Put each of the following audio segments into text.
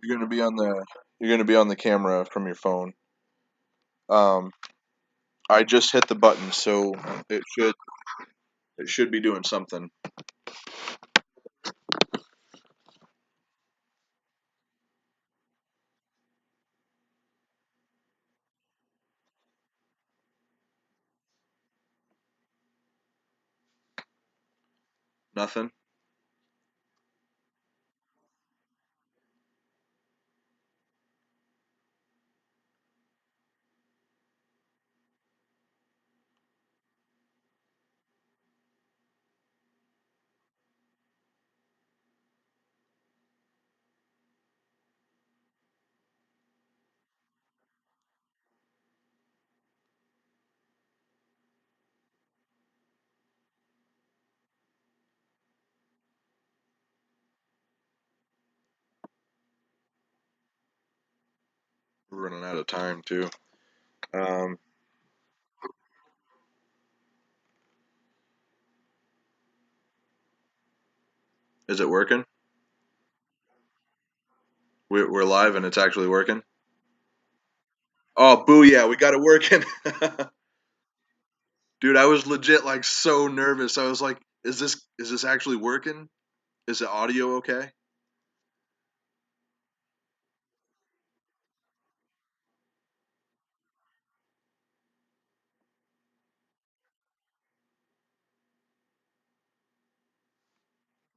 You're gonna be on the camera from your phone. Um, I just hit the button, so it should it should be doing something. Nothing. We're running out of time too. Um, is it working? We're live and it's actually working. Oh, booyah! We got it working. Dude, I was legit like so nervous. I was like, is this actually working? Is the audio okay?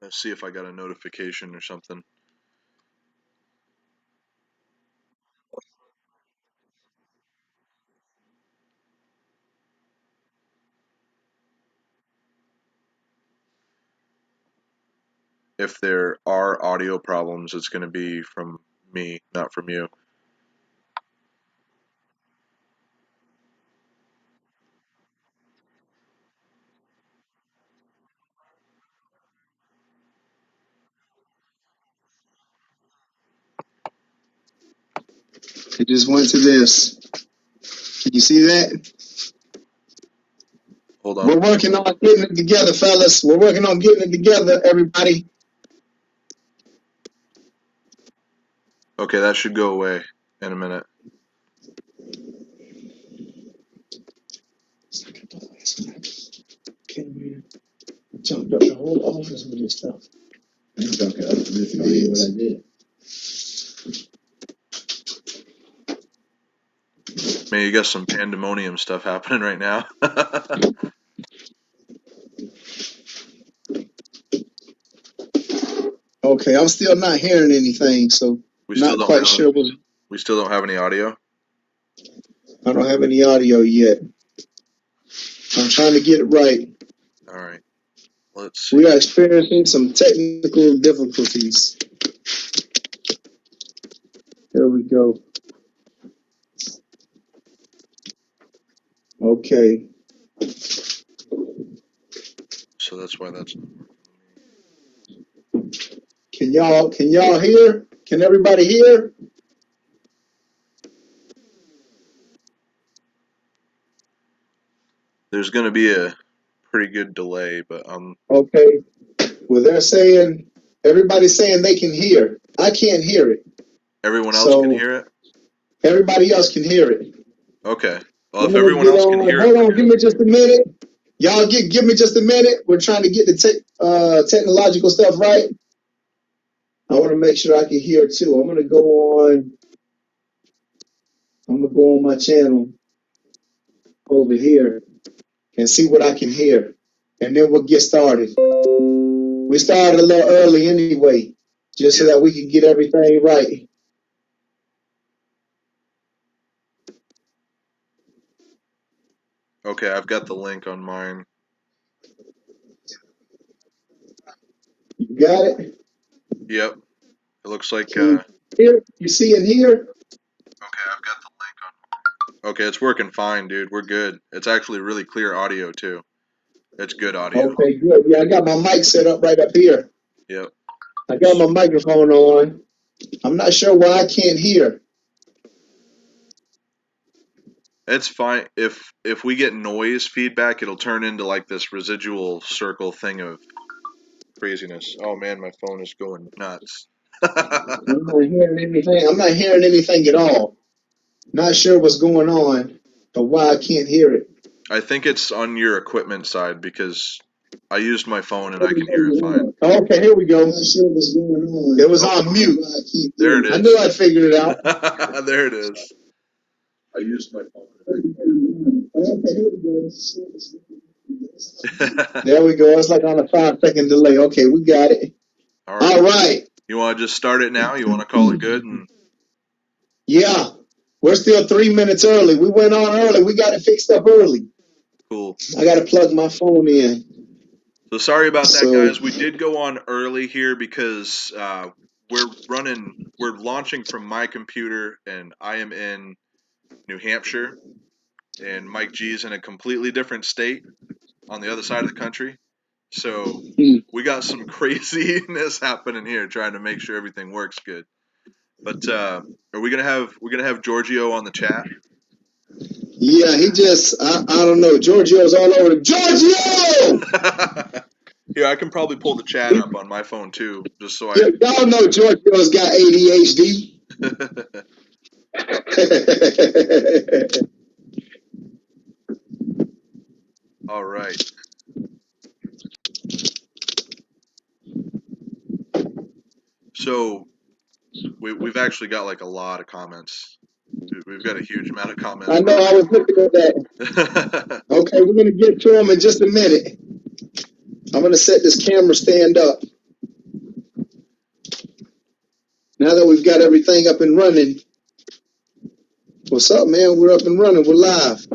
Let's see if I got a notification or something. If there are audio problems, it's going to be from me, not from you. It just went to this. Can you see that? Hold on. We're working on getting it together, fellas. We're working on getting it together, everybody. Okay, that should go away in a minute. Jumped up the whole office with this stuff. I'm jumping up with what I did. Man, you got some pandemonium stuff happening right now. Okay, I'm still not hearing anything, so we still not don't quite have sure what. we still don't have any audio. I don't have any audio yet. I'm trying to get it right. All right, let's see. We are experiencing some technical difficulties. There we go. Okay. So that's why that's. Can y'all hear? Can everybody hear? There's going to be a pretty good delay, but Okay. Well, they're saying everybody's saying they can hear. I can't hear it. everyone else can So hear it. everybody else can hear it. Okay. Well, I'm if gonna everyone get else can on. hear it, Hold we're on, give good. me just a minute. Y'all give me just a minute. We're trying to get the technological stuff right. I want to make sure I can hear too. I'm gonna go on my channel over here and see what I can hear. And then we'll get started. We started a little early anyway, just so Yeah. that we can get everything right. Okay, I've got the link on mine. You got it? Yep. It looks like Can you hear? You see and hear? okay, I've got the link on. Okay, it's working fine, dude. We're good. It's actually really clear audio too. It's good audio. Okay, good. Yeah, I got my mic set up right up here. Yep. I got my microphone on. I'm not sure why I can't hear. It's fine. If we get noise feedback, it'll turn into like this residual circle thing of craziness. Oh man, my phone is going nuts. I'm not hearing anything. I'm not hearing anything at all. Not sure what's going on or why I can't hear it. I think it's on your equipment side because I used my phone and I can hear it fine. Okay, here we go. Not sure what's going on. It was Oh, on mute. there it I knew is. I'd figure it out. There it is. I used my phone. Okay, here we go. There we go. It's like on a 5 second delay. Okay, we got it. All All right. right. You want to just start it now? You want to call it good? And Yeah. We're still 3 minutes early. We went on early. We got it fixed up early. cool. I got to plug my phone in. So sorry about that, So, guys. We did go on early here because we're launching from my computer, and I am in New Hampshire, and Mike G's in a completely different state on the other side of the country. So we got some craziness happening here, trying to make sure everything works good. But are we gonna have Giorgio on the chat? yeah, he just, I don't know. Giorgio's all over the. Giorgio! Here, I can probably pull the chat up on my phone too, just so I. Y'all know Giorgio's got ADHD. All right. So we've actually got like a lot of comments. We've got a huge amount of comments I know, right I was looking at that. now. Okay, we're going to get to him in just a minute. I'm going to set this camera stand up. Now that we've got everything up and running. What's up, man? We're up and running. We're live.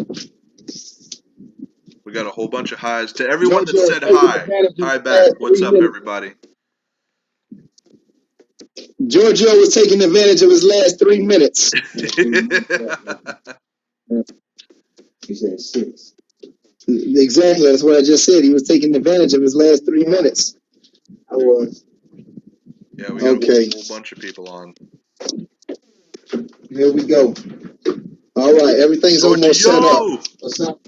We got a whole bunch of highs to everyone that Giorgio is said taking hi. advantage of Hi the back. last What's 3 up, minutes. everybody? Giorgio was taking advantage of his last 3 minutes. He said 6. Exactly. That's what I just said. He was taking advantage of his last 3 minutes. I was. Yeah, we got Okay. a whole bunch of people on. Here we go. All right. Everything's almost set up. Giorgio! What's up?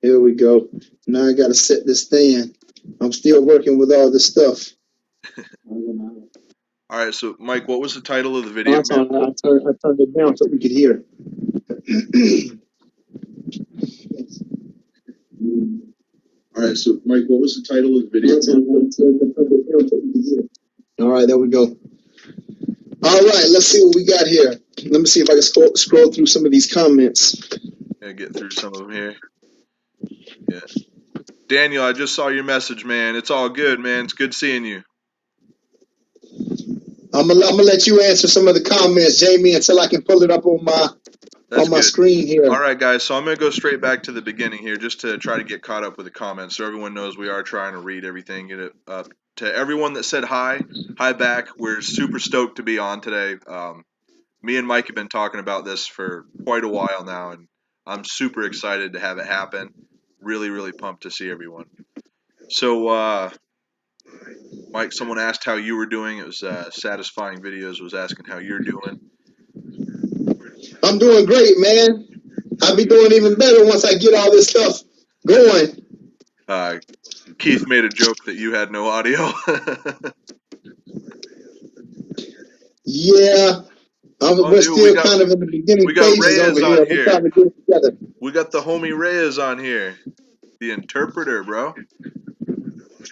Here we go. Now I got to set this stand. I'm still working with all this stuff. All right, so Mike, what was the title of the I video, man? turned it down so we could hear. All right, so Mike, what was the title of the video? All right, there we go. All right, let's see what we got here. Let me see if I can scroll through some of these comments. Gonna get through some of them here. Yeah. Daniel, I just saw your message, man. It's all good, man. It's good seeing you. I'm gonna let you answer some of the comments, Jamie, until I can pull it up on That's my good. screen here. All right, guys. So I'm gonna go straight back to the beginning here, just to try to get caught up with the comments, so everyone knows we are trying to read everything, get it up. To everyone that said hi, hi back. We're super stoked to be on today. Me and Mike have been talking about this for quite a while now, and I'm super excited to have it happen. Really, really pumped to see everyone. So, Mike, someone asked how you were doing. It was Satisfying Videos was asking how you're doing. I'm doing great, man. I'll be doing even better once I get all this stuff going. Keith made a joke that you had no audio. Yeah, we're Dude, we still got kind of in the beginning we got phases over Reyes on here. We're here. trying to get it together. We got the homie Reyes on here, the interpreter, bro.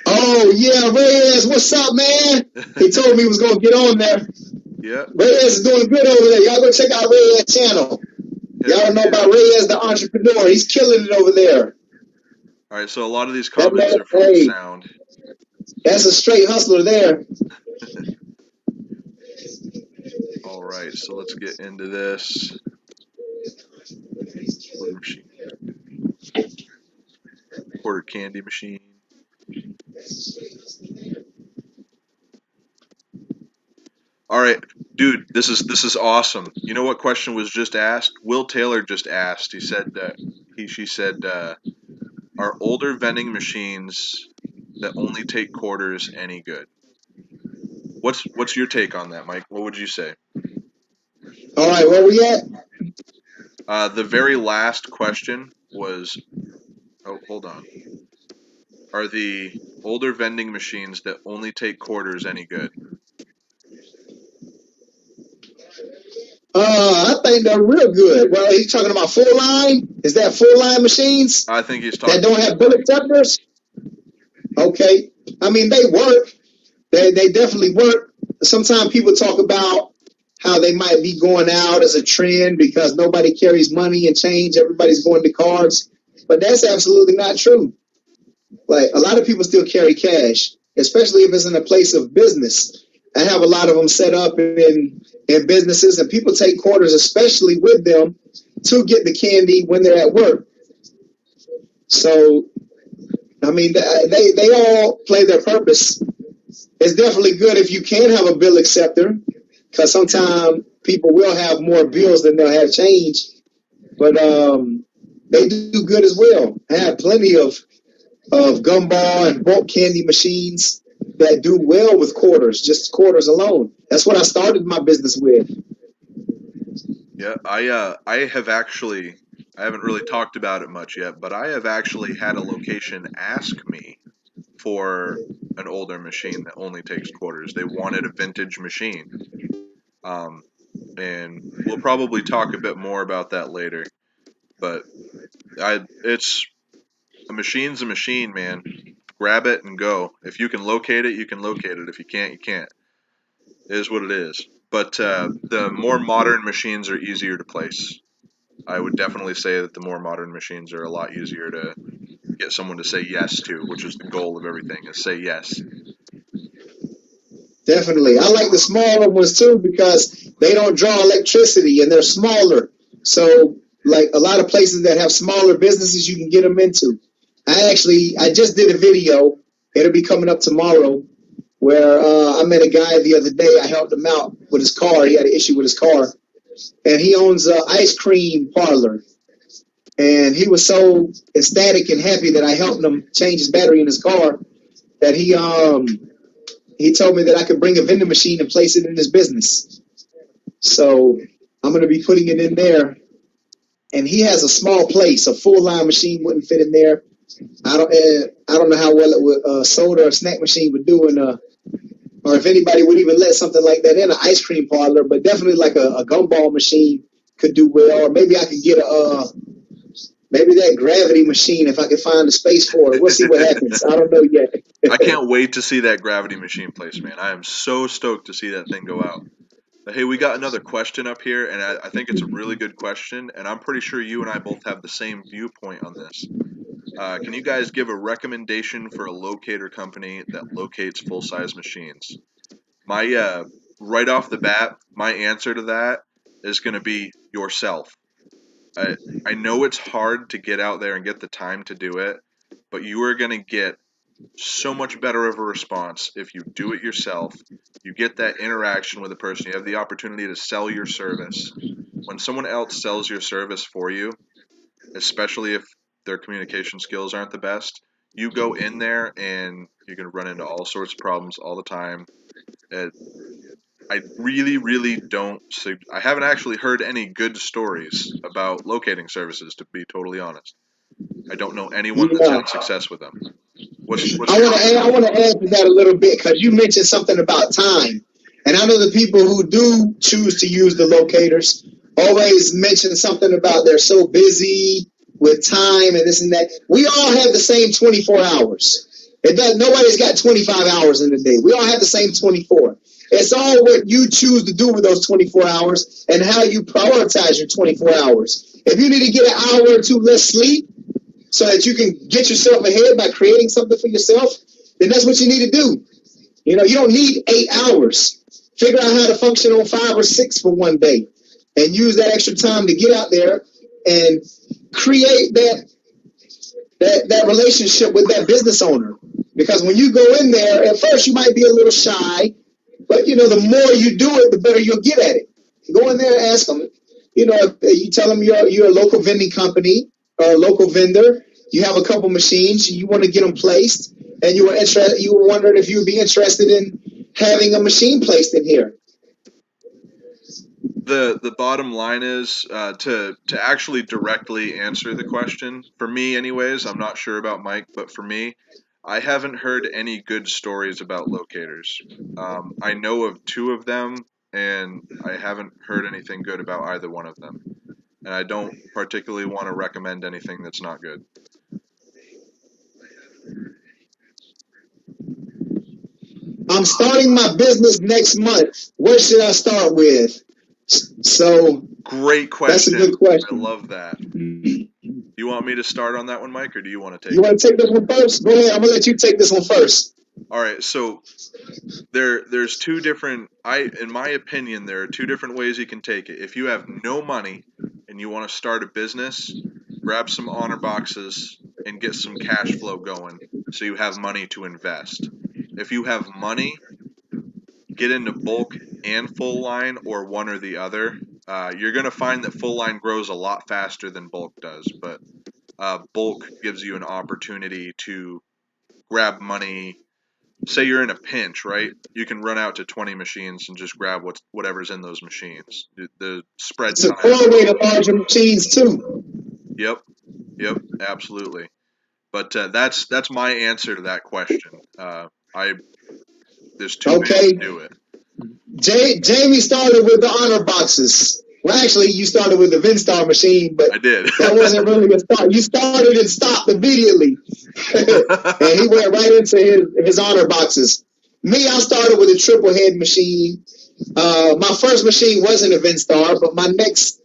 Oh yeah, Reyes, what's up, man? He told me he was gonna get on there. Yep. Reyes is doing good over there. Y'all go check out Reyes' channel. Y'all Hell don't know yeah. about Reyes the entrepreneur. He's killing it over there. All right, so a lot of these That comments man, are from hey, sound. that's a straight hustler there. All right, so let's get into this. Quarter machine, quarter candy machine. All right, dude, this is awesome. You know what question was just asked? Will Taylor just asked. He said she said are older vending machines that only take quarters any good? What's your take on that, Mike? What would you say? All right, where we at? The very last question was, oh, hold on. Are the older vending machines that only take quarters any good? I think they're real good. Well, he's talking about full line. Is that full line machines I think he's that talking don't have bill acceptors? Okay. I mean, they work. They definitely work. Sometimes people talk about how they might be going out as a trend because nobody carries money and change. Everybody's going to cards. But that's absolutely not true. Like a lot of people still carry cash, especially if it's in a place of business. I have a lot of them set up in businesses, and people take quarters, especially with them, to get the candy when they're at work. So, I mean, they all play their purpose. It's definitely good if you can have a bill acceptor, because sometimes people will have more bills than they'll have change. But they do good as well. I have plenty of gumball and bulk candy machines that do well with quarters, just quarters alone. That's what I started my business with. Yeah, I haven't really talked about it much yet, but I have actually had a location ask me for an older machine that only takes quarters. They wanted a vintage machine. Um, and we'll probably talk a bit more about that later. But it's a machine's a machine, man. Grab it and go. If you can locate it, you can locate it. If you can't, you can't. It is what it is. But the more modern machines are easier to place. I would definitely say that the more modern machines are a lot easier to get someone to say yes to, which is the goal of everything, is say yes. Definitely. I like the smaller ones too because they don't draw electricity and they're smaller. So, like a lot of places that have smaller businesses, you can get them into. I just did a video. It'll be coming up tomorrow where I met a guy the other day. I helped him out with his car. He had an issue with his car, and he owns an ice cream parlor. And he was so ecstatic and happy that I helped him change his battery in his car that he told me that I could bring a vending machine and place it in his business. So I'm going to be putting it in there. And he has a small place. A full line machine wouldn't fit in there. I don't know how well it would soda or snack machine would do or if anybody would even let something like that in an ice cream parlor. But definitely like a gumball machine could do well. Or maybe I could get maybe that gravity machine if I can find the space for it. We'll see what happens. I don't know yet. I can't wait to see that gravity machine place, man. I am so stoked to see that thing go out. But hey, we got another question up here, and I think it's a really good question, and I'm pretty sure you and I both have the same viewpoint on this. Can you guys give a recommendation for a locator company that locates full size machines? My right off the bat, my answer to that is going to be yourself. I I know it's hard to get out there and get the time to do it, but you are going to get so much better of a response if you do it yourself. You get that interaction with a person. You have the opportunity to sell your service. When someone else sells your service for you, especially if their communication skills aren't the best, you go in there and you're going to run into all sorts of problems all the time. It, I really, really don't. I haven't actually heard any good stories about locating services, to be totally honest. I don't know anyone that's Yeah. had success with them. What's I your want to take add, on I it? want to add to that a little bit because you mentioned something about time, and I know the people who do choose to use the locators always mention something about they're so busy with time and this and that. We all have the same 24 hours. It does. Nobody's got 25 hours in the day. We all have the same 24. It's all what you choose to do with those 24 hours and how you prioritize your 24 hours. If you need to get an hour or two less sleep, so that you can get yourself ahead by creating something for yourself, then that's what you need to do. You know, you don't need 8 hours. Figure out how to function on 5 or 6 for one day and use that extra time to get out there and create that relationship with that business owner. Because when you go in there, at first you might be a little shy, but you know, the more you do it, the better you'll get at it. Go in there and ask them. You know, you tell them you're a local vending company or a local vendor. You have a couple machines. You want to get them placed, and you were wondering if you would be interested in having a machine placed in here. The bottom line is to actually directly answer the question. For me, anyways, I'm not sure about Mike, but for me, I haven't heard any good stories about locators. I know of two of them, and I haven't heard anything good about either one of them. And I don't particularly want to recommend anything that's not good. I'm starting my business next month. What should I start with? So Great that's a question. good I question. love that. You want me to start on that one, Mike, or do you want to take You it? want to take this one first? Go ahead. I'm gonna let you take this one first. All right, so there's two different in my opinion there are two different ways you can take it. If you have no money and you want to start a business, grab some honor boxes and get some cash flow going so you have money to invest. If you have money, get into bulk and full line or one or the other. You're going to find that full line grows a lot faster than bulk does, but bulk gives you an opportunity to grab money. Say you're in a pinch, right? You can run out to 20 machines and just grab whatever's in those machines. The spread It's a time. core way to larger machines too. Yep, yep, absolutely. But that's my answer to that question. I There's two ways to Okay. do it. Jamie started with the honor boxes. Well, actually, you started with the Vinstar machine, but I did. that wasn't really a start. You started and stopped immediately, and he went right into his honor boxes. Me, I started with a triple head machine. My first machine wasn't a Vinstar, but my next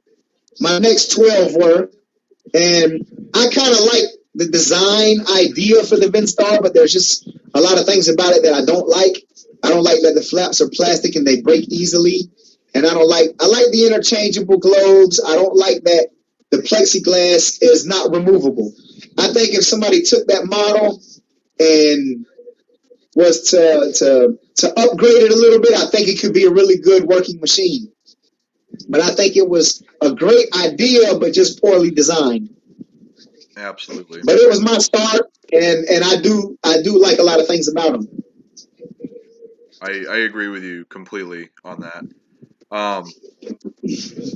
12 were. And I kind of like the design idea for the Vinstar, but there's just a lot of things about it that I don't like. I don't like that the flaps are plastic and they break easily. And I like the interchangeable globes. I don't like that the plexiglass is not removable. I think if somebody took that model and was to upgrade it a little bit, I think it could be a really good working machine. But I think it was a great idea, but just poorly designed. Absolutely. But it was my start, and I do like a lot of things about them. I agree with you completely on that. Um,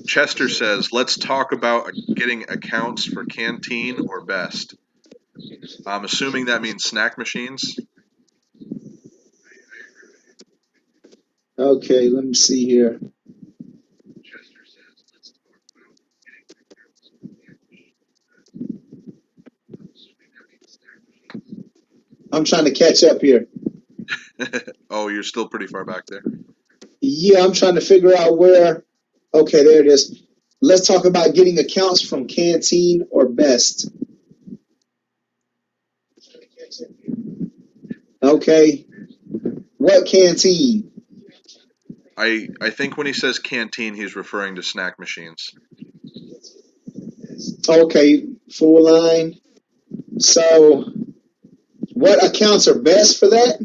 Chester says, let's talk about getting accounts for Canteen or Best. I'm assuming that means snack machines. Okay, let me see here. I'm trying to catch up here. Oh, you're still pretty far back there. Yeah, I'm trying to figure out where. Okay, there it is. Let's talk about getting accounts from Canteen or Best. Okay, what Canteen? I think when he says canteen, he's referring to snack machines. Okay, full line. So, what accounts are best for that?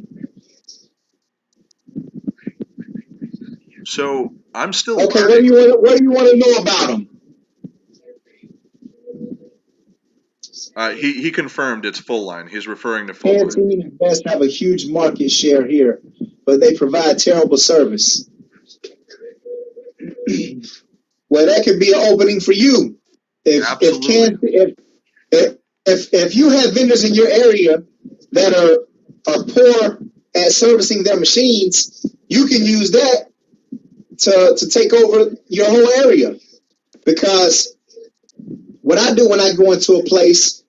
So I'm still Okay, learning. what do you want to know about them? He confirmed it's full line. He's referring to full line. Canteen and Best have a huge market share here, but they provide terrible service. Well, that could be an opening for you. If Absolutely. can if you have vendors in your area that are poor at servicing their machines, you can use that to take over your whole area. Because what I do when I go into a place,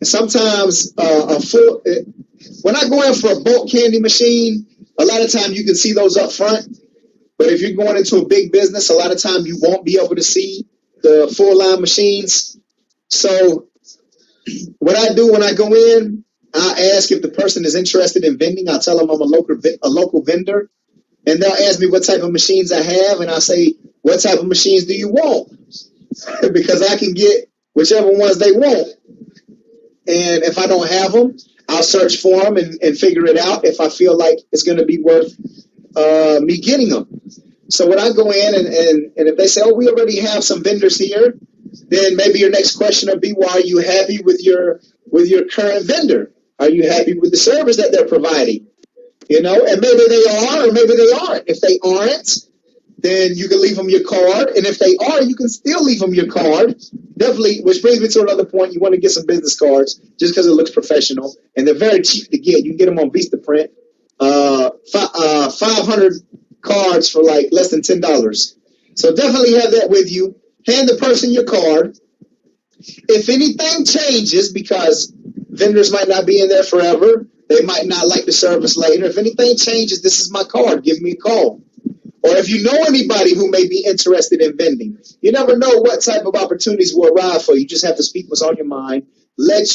sometimes when I go in for a bulk candy machine, a lot of times you can see those up front. But if you're going into a big business, a lot of time you won't be able to see the full line machines. So what I do when I go in, I ask if the person is interested in vending. I tell them I'm a local vendor, and they'll ask me what type of machines I have, and I say, what type of machines do you want? Because I can get whichever ones they want. And if I don't have them, I'll search for them and figure it out if I feel like it's going to be worth me getting them. So when I go in and if they say, oh, we already have some vendors here, then maybe your next question will be, well, are you happy with your current vendor? Are you happy with the service that they're providing? And maybe they are or maybe they aren't. If they aren't, then you can leave them your card. And if they are, you can still leave them your card. Definitely, which brings me to another point. You want to get some business cards just because it looks professional. And they're very cheap to get. You can get them on Vistaprint. 500 cards for like less than $10. So definitely have that with you. Hand the person your card. If anything changes, because vendors might not be in there forever, they might not like the service later. If anything changes, this is my card. Give me a call. Or if you know anybody who may be interested in vending, you never know what type of opportunities will arrive for you. You just have to speak what's on your mind. Let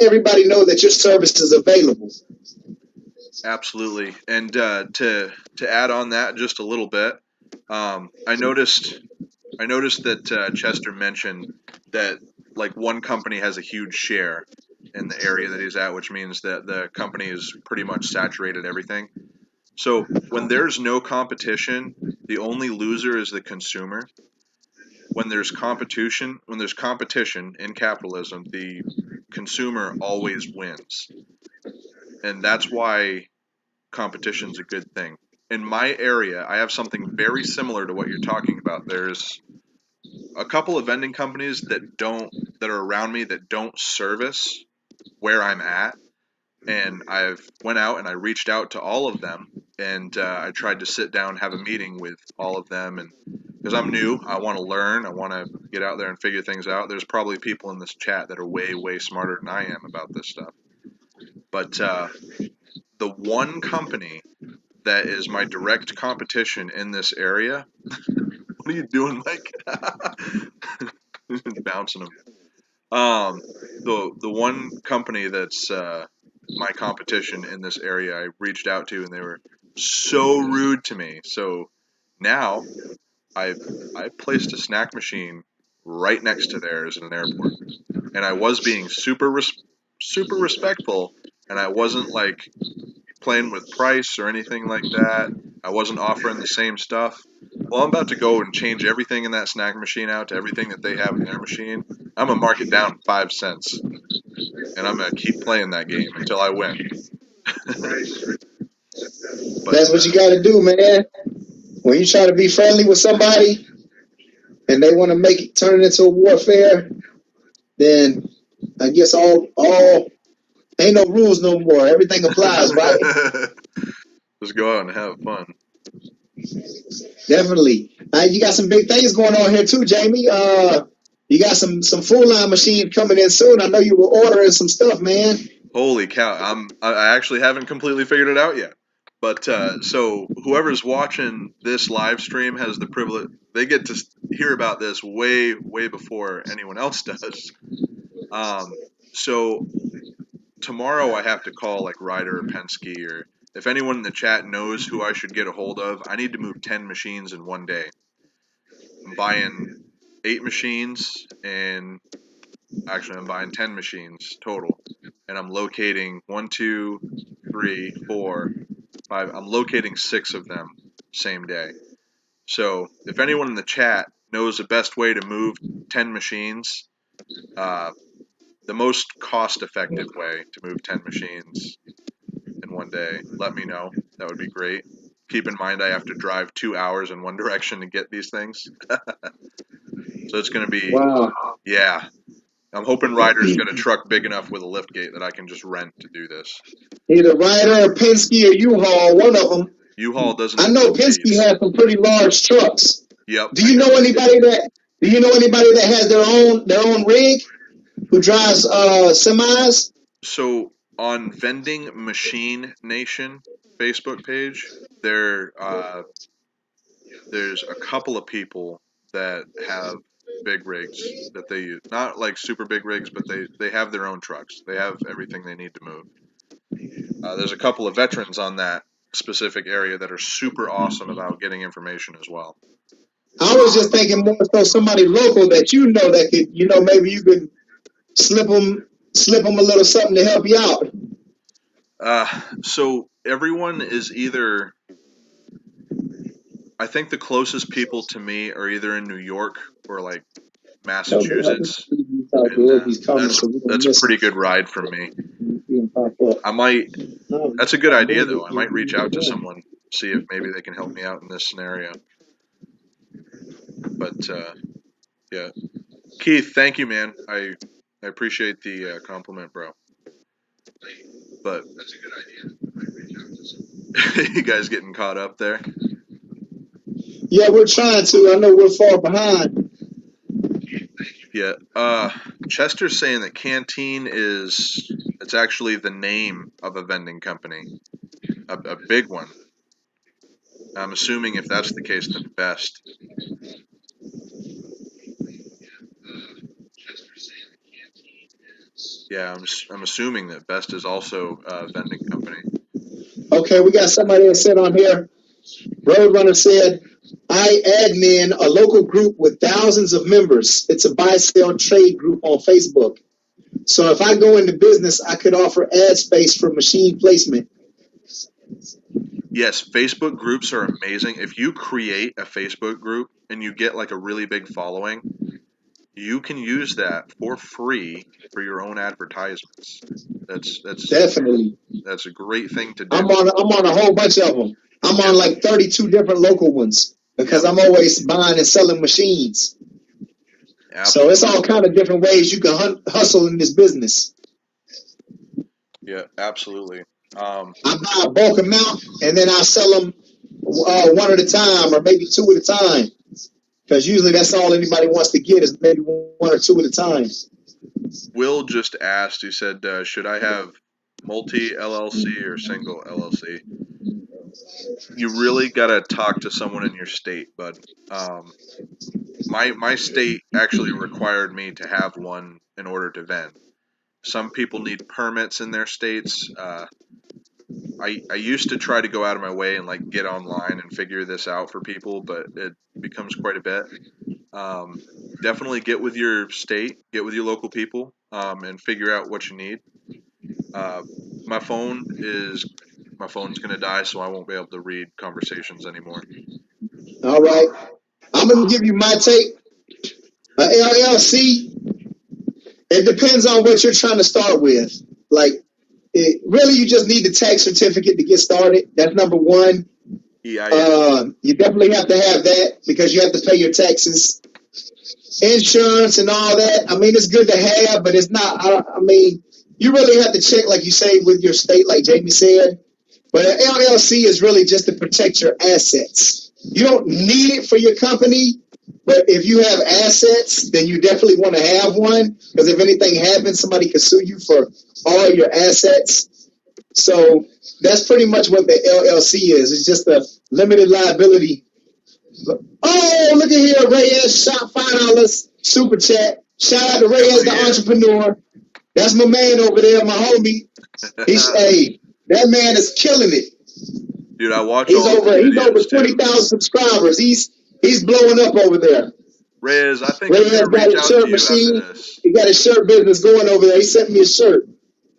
everybody know that your service is available. Absolutely. And to add on that just a little bit, I noticed that Chester mentioned that like one company has a huge share in the area that he's at, which means that the company is pretty much saturated everything. So when there's no competition, the only loser is the consumer. When there's competition in capitalism, the consumer always wins. And that's why competition's a good thing. In my area, I have something very similar to what you're talking about. There's a couple of vending companies that are around me that don't service where I'm at, and I've went out and I reached out to all of them, and I tried to sit down, have a meeting with all of them, and because I'm new, I want to learn, I want to get out there and figure things out. There's probably people in this chat that are way smarter than I am about this stuff, but the one company that is my direct competition in this area. What are you doing, Mike? Bouncing them. The one company that's my competition in this area, I reached out to, and they were so rude to me. So now I placed a snack machine right next to theirs in an airport, and I was being super respectful, and I wasn't like playing with price or anything like that. I wasn't offering the same stuff. Well, I'm about to go and change everything in that snack machine out to everything that they have in their machine. I'm gonna mark it down 5 cents, and I'm gonna keep playing that game until I win. But That's what you got to do, man. When you try to be friendly with somebody and they want to make it turn it into a warfare, then I guess all ain't no rules no more. Everything applies, right? just go out and have fun. Definitely. You got some big things going on here too, Jamie. You got some full line machine coming in soon. I know you were ordering some stuff, man. Holy cow! I actually haven't completely figured it out yet. But so whoever's watching this live stream has the privilege. They get to hear about this way before anyone else does. So tomorrow I have to call like Ryder or Penske, or if anyone in the chat knows who I should get a hold of. I need to move 10 machines in one day. I'm buying 8 machines, and actually I'm buying 10 machines total, and I'm locating 1, 2, 3, 4, 5. I'm locating 6 of them same day. So if anyone in the chat knows the best way to move 10 machines, the most cost-effective way to move 10 machines in one day, let me know. That would be great. Keep in mind I have to drive 2 hours in one direction to get these things. So it's going to be, Wow. yeah. I'm hoping Ryder's got a truck big enough with a lift gate that I can just rent to do this. Either Ryder or Penske or U-Haul, one of them. U-Haul doesn't. I know Penske has some pretty large trucks. Yep. Do you know anybody that has their own rig who drives semis? So on Vending Machine Nation Facebook page, there's a couple of people that have big rigs that they use. Not like super big rigs, but they have their own trucks. They have everything they need to move. There's a couple of veterans on that specific area that are super awesome about getting information as well. I was just thinking more so somebody local that you know that could, maybe you could slip them a little something to help you out. So everyone is either, I think the closest people to me are either in New York or like Massachusetts. And, that's a pretty good ride from me. That's a good idea though. I might reach out to someone, see if maybe they can help me out in this scenario. But yeah, Keith, thank you, man. I appreciate the compliment, bro. But you guys getting caught up there? Yeah, we're trying to. I know we're far behind. Yeah. Chester's saying that Canteen it's actually the name of a vending company, a big one. I'm assuming if that's the case, then Best. Yeah, I'm assuming that Best is also a vending company. Okay, we got somebody that said on here. Roadrunner said, "I admin a local group with thousands of members. It's a buy sell trade group on Facebook. So if I go into business, I could offer ad space for machine placement." Yes, Facebook groups are amazing. If you create a Facebook group and you get like a really big following, you can use that for free for your own advertisements. That's that's Definitely. that's a great thing to I'm do. on a whole bunch of them. I'm Yep, on like 32 different local ones because yep, I'm always buying and selling machines. So it's all absolutely. kind of different ways you can hustle in this business. Yeah, absolutely. Um, I buy a bulk amount and then I sell them one at a time or maybe two at a time because usually that's all anybody wants to get is maybe one or two at a time. Will just asked. He said, "Should I have multi LLC or single LLC?" You really gotta talk to someone in your state, bud. Um, my state actually required me to have one in order to vend. Some people need permits in their states. I used to try to go out of my way and like get online and figure this out for people, but it becomes quite a bit. Um, Definitely get with your state, get with your local people, and figure out what you need. Uh, my phone is my phone's gonna die, so I won't be able to read conversations anymore. All right. I'm going to give you my take. A LLC, it depends on what you're trying to start with. Like, really, you just need the tax certificate to get started. That's number one. EIN. You definitely have to have that because you have to pay your taxes, insurance, and all that. I mean, it's good to have, but it's not. I mean, you really have to check, like you say, with your state, like Jamie said. But an LLC is really just to protect your assets. You don't need it for your company, but if you have assets, then you definitely want to have one because if anything happens, somebody can sue you for all your assets. So that's pretty much what the LLC is. It's just a limited liability. Oh, look at here, Reyes shot $5 super chat. Shout out to Hell Reyes, the yeah. entrepreneur. That's my man over there, my homie. Hey, that man is killing it. Dude, I watch He's all of his over videos too. 20,000 subscribers. He's blowing up over there. Reyes, I think Ray I'm has gonna got reach his out to shirt you after machine. this. He got his shirt business going over there. He sent me a shirt.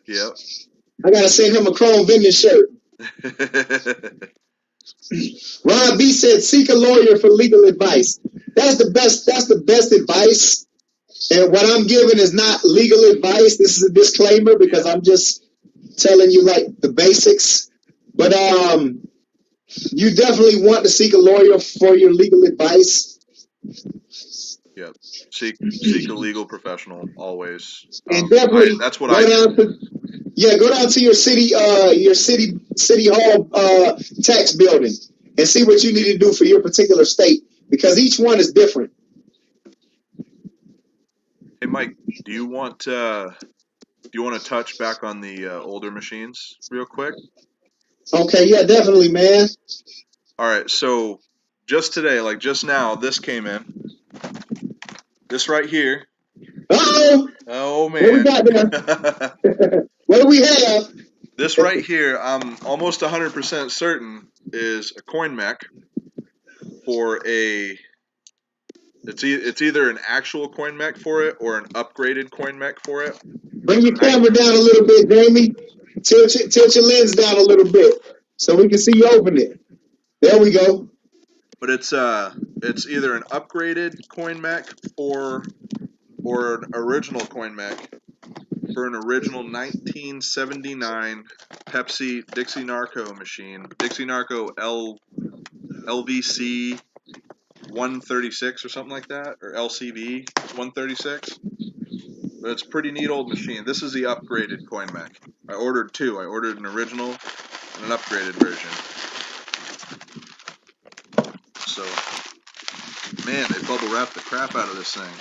Yep. I gotta send him a Chrome Vending shirt. Ron B said, "Seek a lawyer for legal advice." That's the best. That's the best advice. And what I'm giving is not legal advice. This is a disclaimer because I'm just telling you like the basics. But you definitely want to seek a lawyer for your legal advice. Yep. Seek a legal professional always. And I definitely that's what I go do. down to go down to your city hall tax building and see what you need to do for your particular state because each one is different. Hey Mike, do you want to touch back on the older machines real quick? Okay, yeah, definitely, man. All right, so just today, like just now, this came in. This right here. Uh-oh, Oh what we man. got there? What do we have? This right here, I'm almost 100% certain is a coin mech for a it's either an actual coin mech for it or an upgraded coin mech for it. Bring your I camera down a little bit, Jamie. Tilt your lens down a little bit so we can see you open it. There we go. but it's either an upgraded coin mech for or an original coin mech for an original 1979 Pepsi Dixie Narco machine. Dixie Narco LVC 136 or something like that, or LCV 136. But it's a pretty neat old machine. This is the upgraded CoinMech. I ordered two. I ordered an original and an upgraded version. So, man, they bubble wrap the crap out of this thing.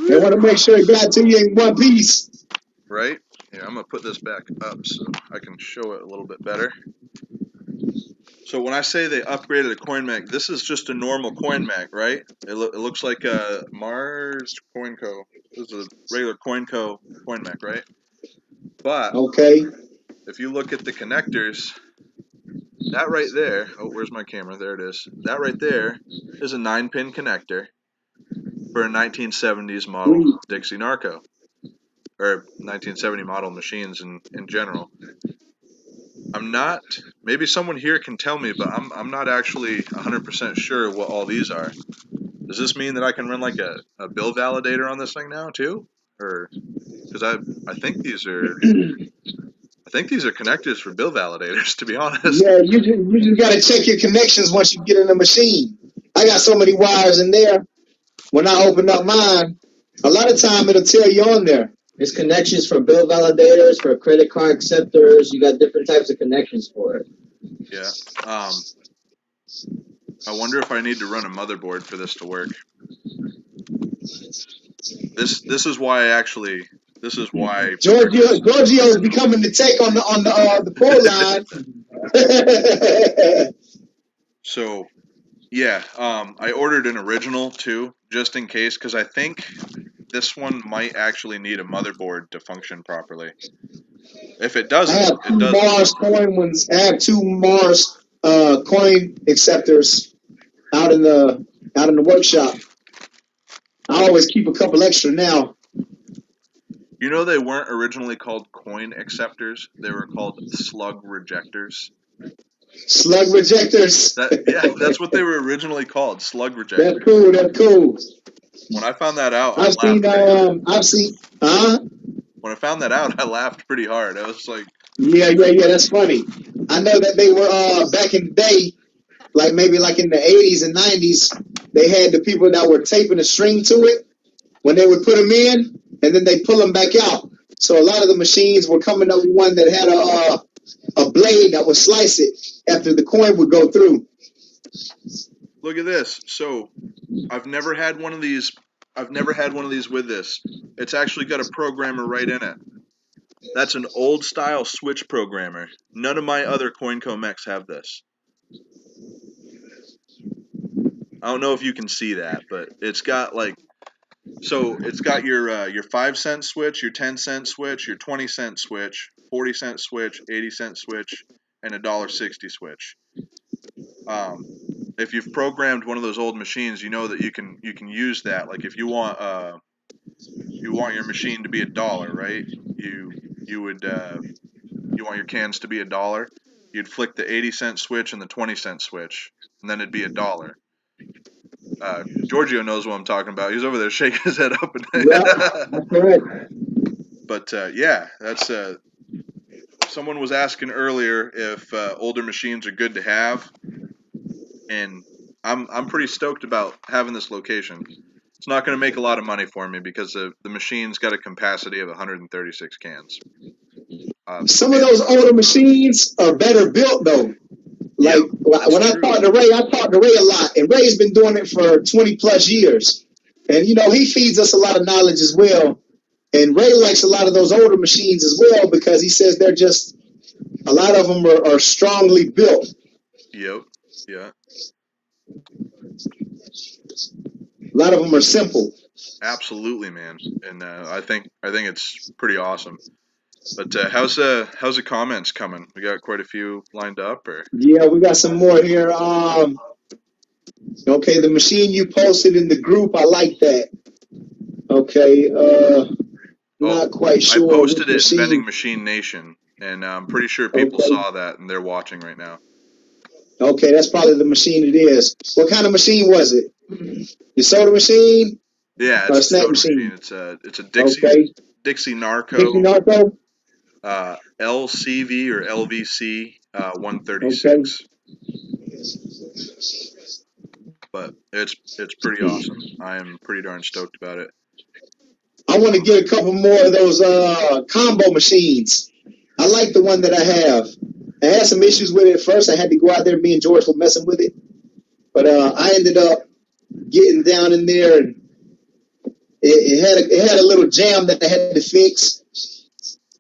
They want to make sure it got to you in one piece. Right? Here, I'm going to put this back up so I can show it a little bit better. So when I say they upgraded a CoinMech, this is just a normal CoinMech, right? It looks like a Mars CoinCo. This is a regular CoinCo CoinMech, right? But Okay. if you look at the connectors, that right there, oh, where's my camera? There it is. That right there is a 9-pin connector for a 1970s model Dixie Narco, or 1970 model machines in general. I'm not, maybe someone here can tell me, but I'm not actually 100% sure what all these are. Does this mean that I can run like a bill validator on this thing now too? Or, because I think these are connectors for bill validators, to be honest. Yeah, you just got to check your connections once you get in the machine. I got so many wires in there. When I open up mine, a lot of time it'll tell you on there. There's connections for bill validators, for credit card acceptors. You got different types of connections for it. Yeah. I wonder if I need to run a motherboard for this to work. This is why Giorgio is becoming the tech on the pole line. So yeah, I ordered an original too, just in case, because I think this one might actually need a motherboard to function properly. If it doesn't, I have two Mars coin ones. I have two Mars coin acceptors out in the workshop. I always keep a couple extra now. You know, they weren't originally called coin acceptors; they were called slug rejectors. Slug rejectors. That's what they were originally called, slug rejectors. That's cool. When I found that out, I've seen. When I found that out, I laughed pretty hard. I was like, Yeah, that's funny. I know that they were back in the day, like maybe like in the 80s and 90s, they had the people that were taping a string to it when they would put them in, and then they pull them back out. So a lot of the machines were coming up with one that had a blade that would slice it after the coin would go through. look at this. So I've never had one of these. With this. It's actually got a programmer right in it. That's an old style switch programmer. None of my other CoinCo mechs have this. I don't know if you can see that, but it's got like, so it's got your 5-cent switch, your 10-cent switch, your 20-cent switch, 40-cent switch, 80-cent switch, and a $1.60 switch. If you've programmed one of those old machines, you know that you can use that. Like if you want your machine to be $1, right? You want your cans to be $1. You'd flick the 80-cent switch and the 20-cent switch, and then it'd be $1. Giorgio knows what I'm talking about. He's over there shaking his head up and Yeah, that's correct. But yeah, that's someone was asking earlier if older machines are good to have, and I'm pretty stoked about having this location. It's not going to make a lot of money for me because the machine's got a capacity of 136 cans. Some of those older machines are better built though. Like when I talked to Ray a lot, and Ray's been doing it for 20 plus years. And you know, he feeds us a lot of knowledge as well. And Ray likes a lot of those older machines as well because he says they're just, a lot of them are strongly built. Yep. Yeah. A lot of them are simple. Absolutely, man. And I think it's pretty awesome. But how's the comments coming? We got quite a few lined up, or? Yeah, we got some more here. Okay, the machine you posted in the group, I like that. Okay, not quite sure. I posted it in Vending Machine Nation, and I'm pretty sure people saw that and they're watching right now. Okay, that's probably the machine it is. What kind of machine was it? The soda machine? Yeah, it's a soda machine. It's a Dixie Narco. Dixie Narco? LCV or LVC 136. But it's pretty awesome. I am pretty darn stoked about it. I want to get a couple more of those combo machines. I like the one that I have. I had some issues with it at first. I had to go out there. Me and George were messing with it, but I ended up getting down in there, and it had a little jam that I had to fix.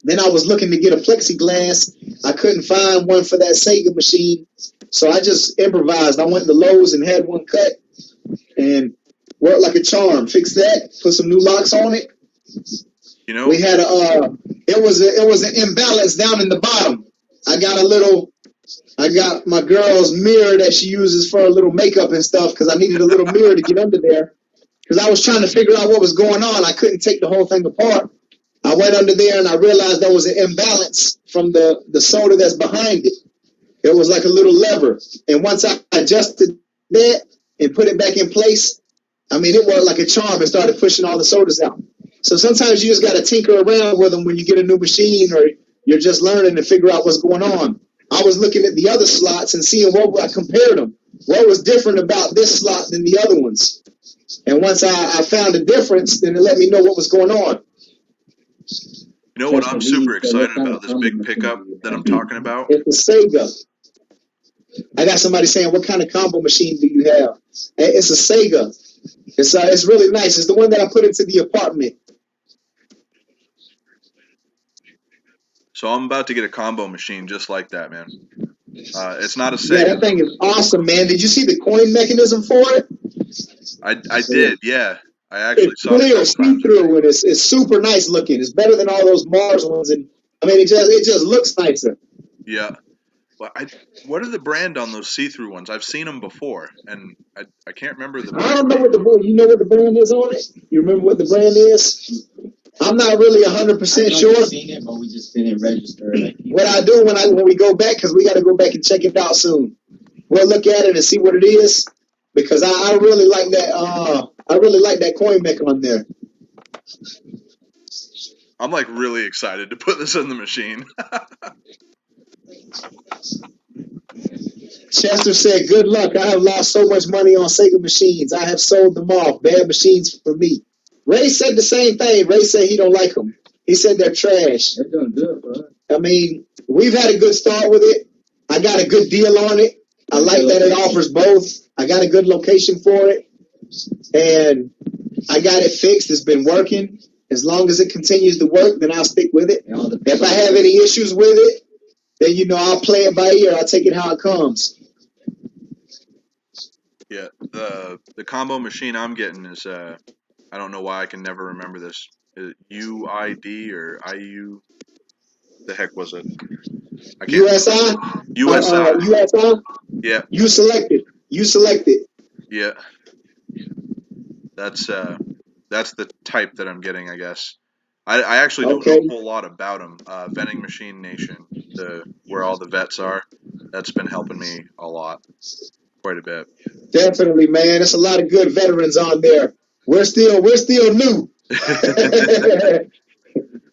Then I was looking to get a plexiglass. I couldn't find one for that Sega machine, so I just improvised. I went to Lowe's and had one cut, and worked like a charm. Fixed that, put some new locks on it. You know, We had it was an imbalance down in the bottom. I got my girl's mirror that she uses for a little makeup and stuff because I needed a little mirror to get under there because I was trying to figure out what was going on. I couldn't take the whole thing apart. I went under there and I realized there was an imbalance from the soda that's behind it. It was like a little lever. And once I adjusted that and put it back in place, I mean, it worked like a charm and started pushing all the sodas out. So sometimes you just got to tinker around with them when you get a new machine or you're just learning to figure out what's going on. I was looking at the other slots and seeing what I compared them. What was different about this slot than the other ones? And once I found a difference, then it let me know what was going on. You know what I'm super excited about, this big pickup that I'm talking about? It's a Sega. I got somebody saying, what kind of combo machine do you have? It's a Sega. It's really nice. It's the one that I put into the apartment. So I'm about to get a combo machine just like that, man. It's not a Yeah, Sega. that thing is awesome, man. Did you see the coin mechanism for it? I did, yeah. I actually It's saw it a clear, couple see times. through, and it's super nice looking. It's better than all those Mars ones, and I mean, it just looks nicer. Yeah. Well, what are the brand on those see-through ones? I've seen them before, and I can't remember the I don't brand. know what you know what the brand is on it. You remember what the brand is? I'm not really 100% sure. I've seen it, but we just didn't register. What I do when we go back, because we got to go back and check it out soon. We'll look at it and see what it is, because I really like that. I really like that coin mech on there. I'm like really excited to put this in the machine. Chester said, "Good luck. I have lost so much money on Sega machines. I have sold them off. Bad machines for me." Ray said the same thing. Ray said he don't like them. He said they're trash. They're doing good, bro. I mean, we've had a good start with it. I got a good deal on it. I like that it offers both. I got a good location for it. And I got it fixed. It's been working. As long as it continues to work, then I'll stick with it. If I have any issues with it, then, I'll play it by ear. I'll take it how it comes. Yeah, the combo machine I'm getting is I don't know why I can never remember this. UID or IU? The heck was it? I can't. USI? USI. USI? Yeah. You selected. Yeah. That's the type that I'm getting, I guess. I actually don't know a whole lot about them. Vending Machine Nation, where all the vets are, that's been helping me a lot, quite a bit. Definitely, man. There's a lot of good veterans on there. We're still new.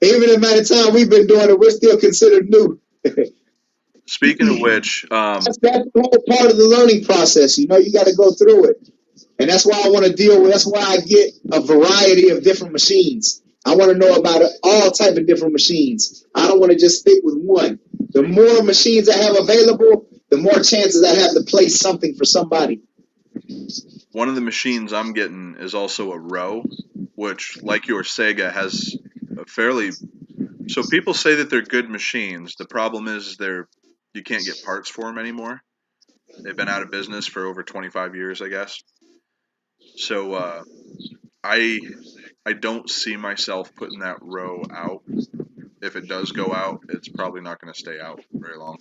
Even the amount of time we've been doing it, we're still considered new. Speaking of which, that's the whole part of the learning process. You got to go through it. And that's why I want to that's why I get a variety of different machines. I want to know about all type of different machines. I don't want to just stick with one. The more machines I have available, the more chances I have to place something for somebody. One of the machines I'm getting is also a row, which, like your Sega, has a fairly... So people say that they're good machines. The problem is you can't get parts for them anymore. They've been out of business for over 25 years, I guess. So I don't see myself putting that row out. If it does go out, it's probably not going to stay out very long.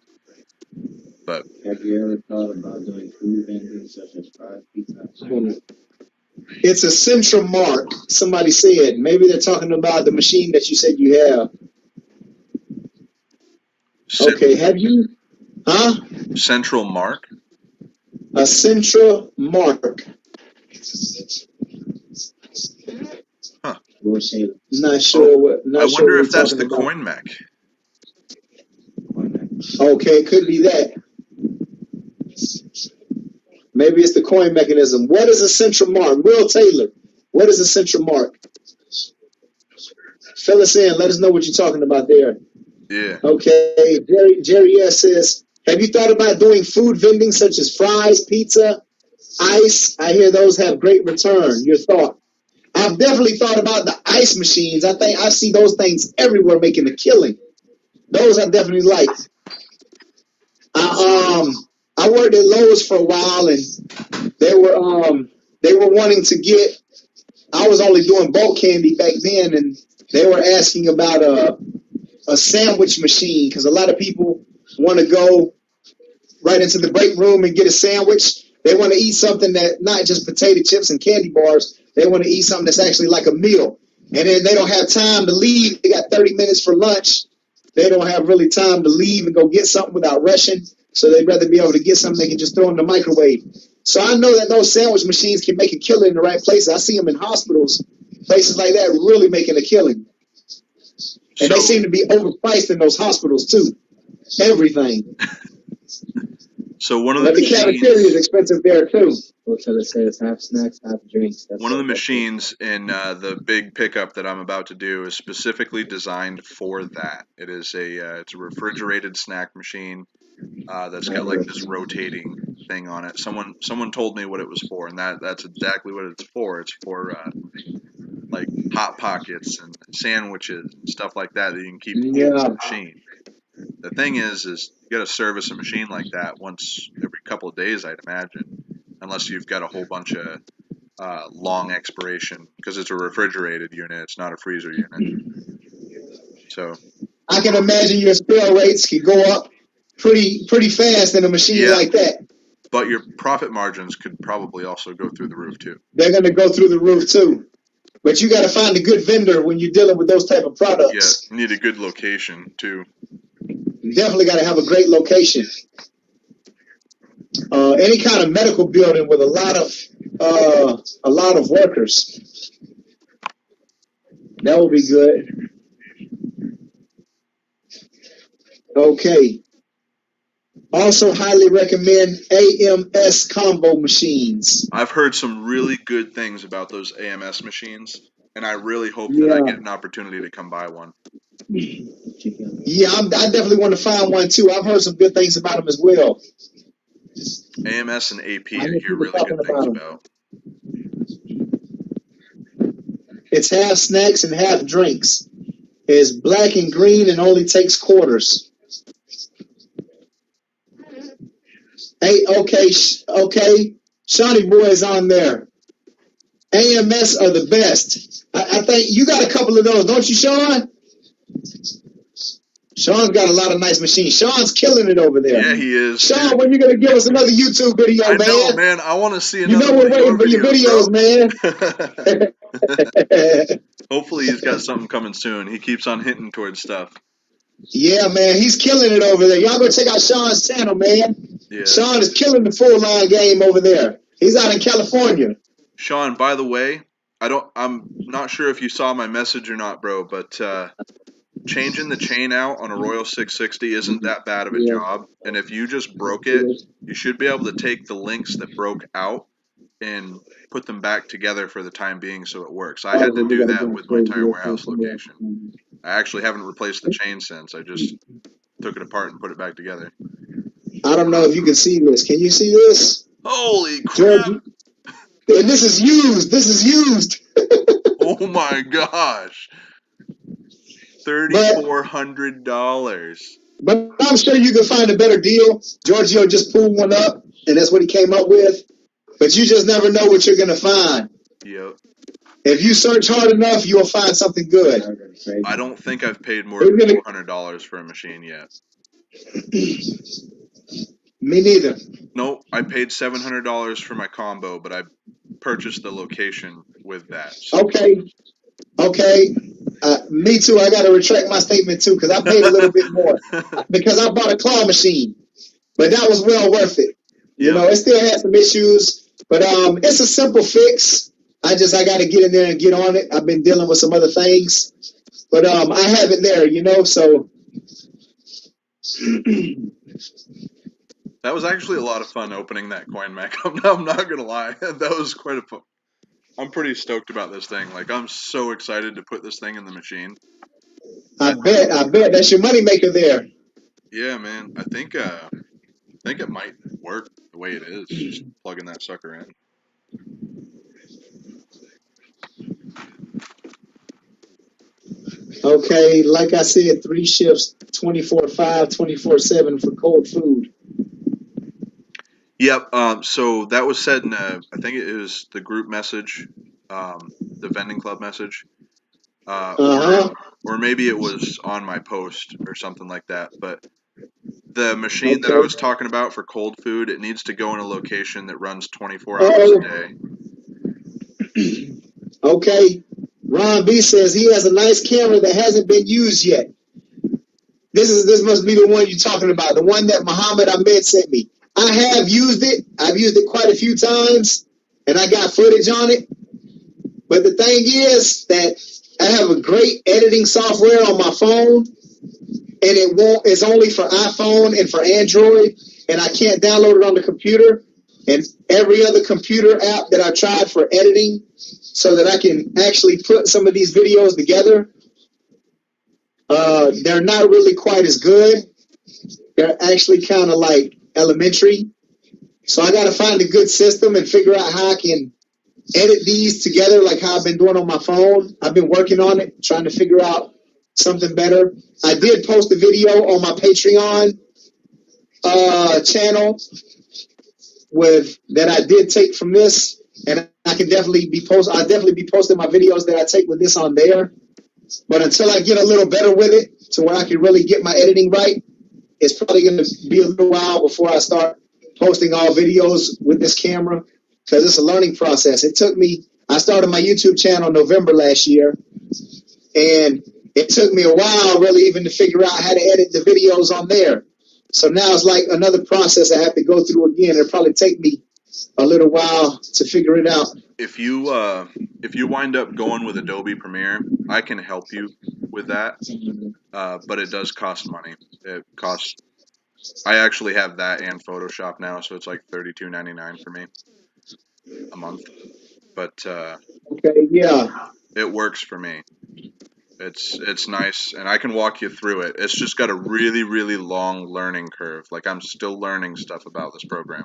But have you ever thought about doing food vending such as fries, pizza? It's a Central Mark. Somebody said maybe they're talking about the machine that you said you have. Okay, have you? Huh? Central Mark? A Central Mark. Huh. Not sure what. I wonder if that's the coin mech. Okay, could be that. Maybe it's the coin mechanism. What is a central mark? Will Taylor, what is a central mark? Fill us in. Let us know what you're talking about there. Yeah. Okay. Jerry S. says, have you thought about doing food vending such as fries, pizza, ice? I hear those have great return. Your thought? I've definitely thought about the ice machines. I think I see those things everywhere making a killing. Those I definitely like. I worked at Lowe's for a while, and they were wanting to get. I was only doing bulk candy back then, and they were asking about a sandwich machine because a lot of people want to go right into the break room and get a sandwich. They want to eat something that not just potato chips and candy bars. They want to eat something that's actually like a meal. And then they don't have time to leave. They got 30 minutes for lunch. They don't have really time to leave and go get something without rushing. So they'd rather be able to get something they can just throw in the microwave. So I know that those sandwich machines can make a killing in the right places. I see them in hospitals, places like that, really making a killing. And they seem to be overpriced in those hospitals too. Everything. So one of the But the cafeteria is expensive there too. Hotel says half snacks, half drinks. One of the machines in the big pickup that I'm about to do is specifically designed for that. It is it's a refrigerated snack machine that's got like this rotating thing on it. Someone told me what it was for, and that's exactly what it's for. It's for like hot pockets and sandwiches and stuff like that you can keep in the machine. The thing is you got to service a machine like that once every couple of days, I'd imagine, unless you've got a whole bunch of long expiration, because it's a refrigerated unit, it's not a freezer unit. So I can imagine your spill rates can go up pretty fast in a machine like that. But your profit margins could probably also go through the roof too. They're going to go through the roof too. But you got to find a good vendor when you're dealing with those type of products. Yeah, you need a good location too. You definitely got to have a great location. Any kind of medical building with a lot of workers. That would be good. Okay. Also highly recommend AMS combo machines. I've heard some really good things about those AMS machines, and I really hope that I get an opportunity to come by one. Yeah, I definitely want to find one too. I've heard some good things about them as well. AMS and AP I hear really good things about. It's half snacks and half drinks. It's black and green and only takes quarters. Hey, okay. Shawnee Boy is on there. AMS are the best. I think you got a couple of those, don't you, Sean? Sean's got a lot of nice machines. Sean's killing it over there. Yeah, he is. Sean, when you going to give us another YouTube video, man? I know, man. I want to see another video. You know we're waiting for your videos, man. Hopefully he's got something coming soon. He keeps on hitting towards stuff. Yeah, man. He's killing it over there. Y'all go check out Sean's channel, man. Yeah. Sean is killing the full line game over there. He's out in California. Sean, by the way, I'm not sure if you saw my message or not, bro, but changing the chain out on a Royal 660 isn't that bad of a job. And if you just broke it, you should be able to take the links that broke out and put them back together for the time being so it works. I had to do that with my tire warehouse location. I actually haven't replaced the chain since. I just took it apart and put it back together. I don't know if you can see this. Can you see this? Holy crap! And this is used. Oh my gosh! $3,400. But I'm sure you can find a better deal. Giorgio just pulled one up, and that's what he came up with. But you just never know what you're going to find. Yep. If you search hard enough, you'll find something good. I don't think I've paid more than $400 for a machine yet. Me neither. Nope, I paid $700 for my combo, but I purchased the location with that. So. Okay. Me too. I got to retract my statement too because I paid a little bit more because I bought a claw machine, but that was well worth it. You know, it still has some issues, but it's a simple fix. I got to get in there and get on it. I've been dealing with some other things, but I have it there. You know, so That was actually a lot of fun opening that coin mech. I'm not gonna lie, that was quite a fun. I'm pretty stoked about this thing. Like I'm so excited to put this thing in the machine. I bet that's your moneymaker there. Yeah, man. I think it might work the way it is. Just plugging that sucker in. Okay, like I said, 3 shifts, 24/5, 24/7 for cold food. Yep. So that was said in I think it was the group message, the vending club message, Uh huh. or maybe it was on my post or something like that. But the machine that I Okay. was talking about for cold food, it needs to go in a location that runs 24 hours a Oh, day. okay. Ron B says he has a nice camera that hasn't been used yet. This must be the one you're talking about, the one that Muhammad Ahmed sent me. I have used it. I've used it quite a few times, and I got footage on it. But the thing is that I have a great editing software on my phone, and it's only for iPhone and for Android, and I can't download it on the computer. And every other computer app that I tried for editing, so that I can actually put some of these videos together, they're not really quite as good. They're actually kind of like elementary. So I got to find a good system and figure out how I can edit these together like how I've been doing on my phone. I've been working on it, trying to figure out something better. I did post a video on my Patreon channel with that I did take from this, and I can definitely be I'll definitely be posting my videos that I take with this on there. But until I get a little better with it, to where I can really get my editing right, it's probably going to be a little while before I start posting all videos with this camera, because it's a learning process. I started my YouTube channel November last year, and it took me a while really even to figure out how to edit the videos on there. So now it's like another process I have to go through again. It'll probably take me a little while to figure it out. If you wind up going with Adobe Premiere, I can help you with that. But it does cost money. It costs. I actually have that and Photoshop now, so it's like $32.99 for me a month. But Okay, yeah. it works for me. It's nice, and I can walk you through it. It's just got a really really long learning curve. Like I'm still learning stuff about this program.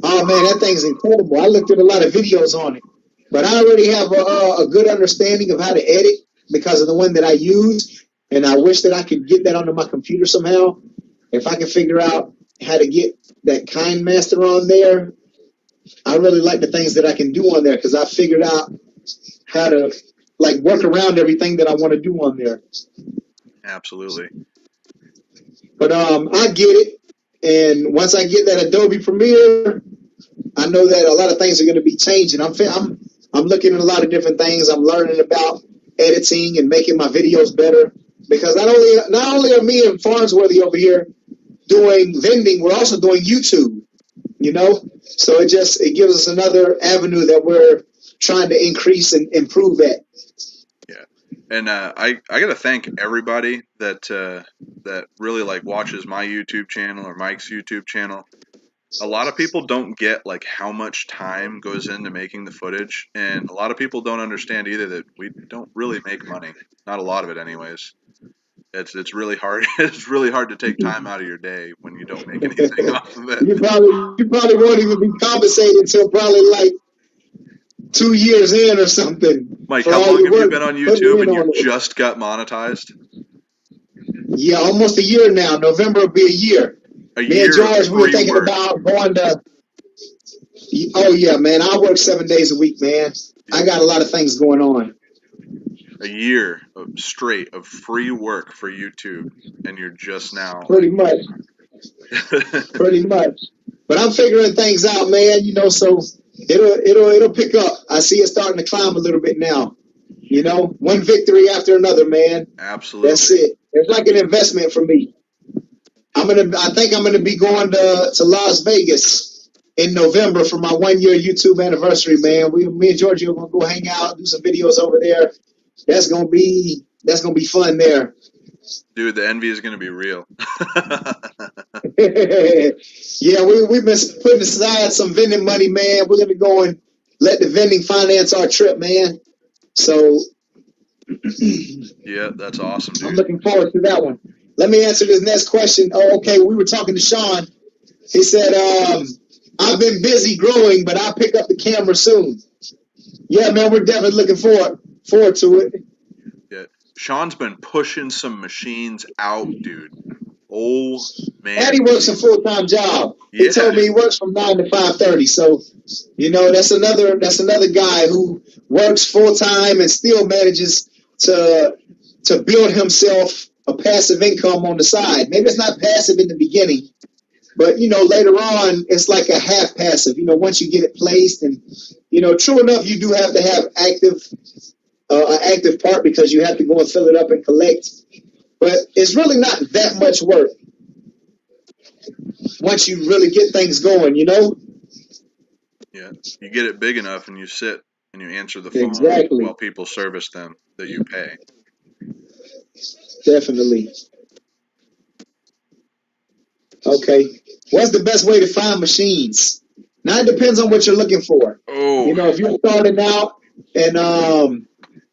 Oh man, that thing's incredible. I looked at a lot of videos on it, but I already have a good understanding of how to edit because of the one that I use, and I wish that I could get that onto my computer somehow. If I can figure out how to get that Kind Master on there, I really like the things that I can do on there because I figured out how to like work around everything that I want to do on there. Absolutely. But I get it, and once I get that Adobe Premiere, I know that a lot of things are going to be changing. I'm looking at a lot of different things. I'm learning about editing and making my videos better because not only are me and Farnsworthy over here doing vending, we're also doing YouTube. You know, so it gives us another avenue that we're trying to increase and improve at. Yeah. And I gotta thank everybody that really like watches my YouTube channel or Mike's YouTube channel. A lot of people don't get like how much time goes into making the footage, and a lot of people don't understand either that we don't really make money. Not a lot of it, anyways. It's really hard. It's really hard to take time out of your day when you don't make anything off of it. you probably won't even be compensated until probably like 2 years in or something Mike, for how all long your have you work been on putting YouTube in and you on it. just got monetized? Yeah, almost a year now. November will be a year. A Me and year of George, we were free thinking work. about going to. Oh yeah, man. I work 7 days a week, man. I got a lot of things going on. A year of straight of free work for YouTube, and you're just now Pretty much. like. Pretty much. But I'm figuring things out, man. So it'll pick up. I see it starting to climb a little bit now. One victory after another, man. That's Absolutely. it. It's like an investment for me. I think I'm gonna be going to Las Vegas in November for my 1 year YouTube anniversary, man. Me and Georgie are gonna go hang out, do some videos over there. That's gonna be fun there. Dude, the envy is going to be real. Yeah, we've been putting aside some vending money, man. We're gonna go and let the vending finance our trip, man. So Yeah, that's awesome, I'm dude. looking forward to that one. Let me answer this next question. Oh, okay. We were talking to Sean. He said, I've been busy growing, but I'll pick up the camera soon. Yeah, man, we're definitely looking forward to it. Yeah, Sean's been pushing some machines out, dude. Oh And man, he works a full-time job. He yeah, told me he dude. works from 9 to 5:30. So, that's another guy who works full-time and still manages to build himself a passive income on the side. Maybe it's not passive in the beginning, but later on it's like a half passive. Once you get it placed, and true enough, you do have to have an active part because you have to go and fill it up and collect. But it's really not that much work once you really get things going. Yeah, you get it big enough, and you sit and you answer the phone while Exactly. people service them that you pay. Definitely. Okay. What's the best way to find machines? Now it depends on what you're looking for. Oh, If you're starting out and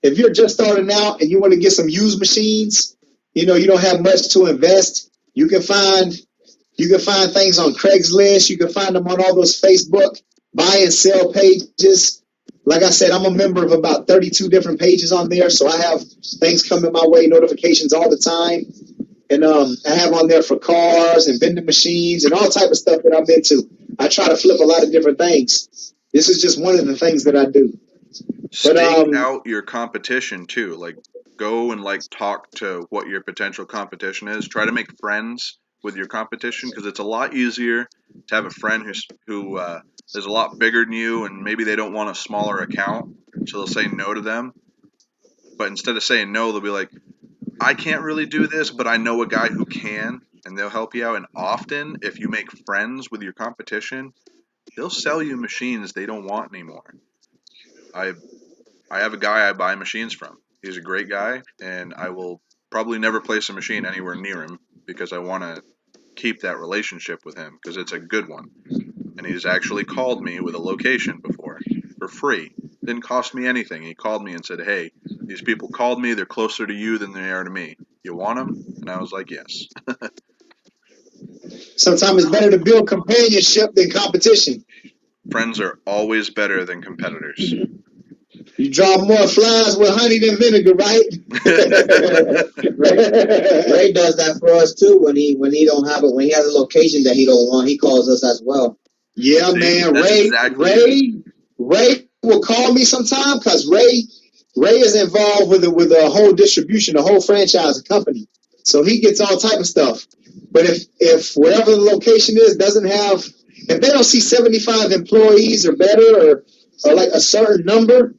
if you're just starting out and you want to get some used machines, you don't have much to invest. You can find things on Craigslist. You can find them on all those Facebook buy and sell pages. Like I said, I'm a member of about 32 different pages on there, so I have things coming my way, notifications all the time. And I have on there for cars and vending machines and all type of stuff that I'm into. I try to flip a lot of different things. This is just one of the things that I do. But stake out your competition too. Like, go and talk to what your potential competition is. Try to make friends with your competition because it's a lot easier to have a friend who is a lot bigger than you, and maybe they don't want a smaller account, so they'll say no to them. But instead of saying no, they'll be like, I can't really do this, but I know a guy who can, and they'll help you out. And often, if you make friends with your competition, they'll sell you machines they don't want anymore. I I have a guy I buy machines from. He's a great guy, and I will probably never place a machine anywhere near him because I want to keep that relationship with him because it's a good one. And he's actually called me with a location before for free. Didn't cost me anything. He called me and said, "Hey, these people called me. They're closer to you than they are to me. You want them?" And I was like, "Yes." sometimes it's better to build companionship than competition. Friends are always better than competitors. You draw more flies with honey than vinegar, right? Ray does that for us too. When he don't have it, when he has a location that he don't want, he calls us as well. Yeah, See, man. that's Ray, exactly it. Ray will call me sometime because Ray is involved with a whole distribution, a whole franchise company. So he gets all type of stuff. But if wherever the location is doesn't have, if they don't see 75 employees or better or like a certain number,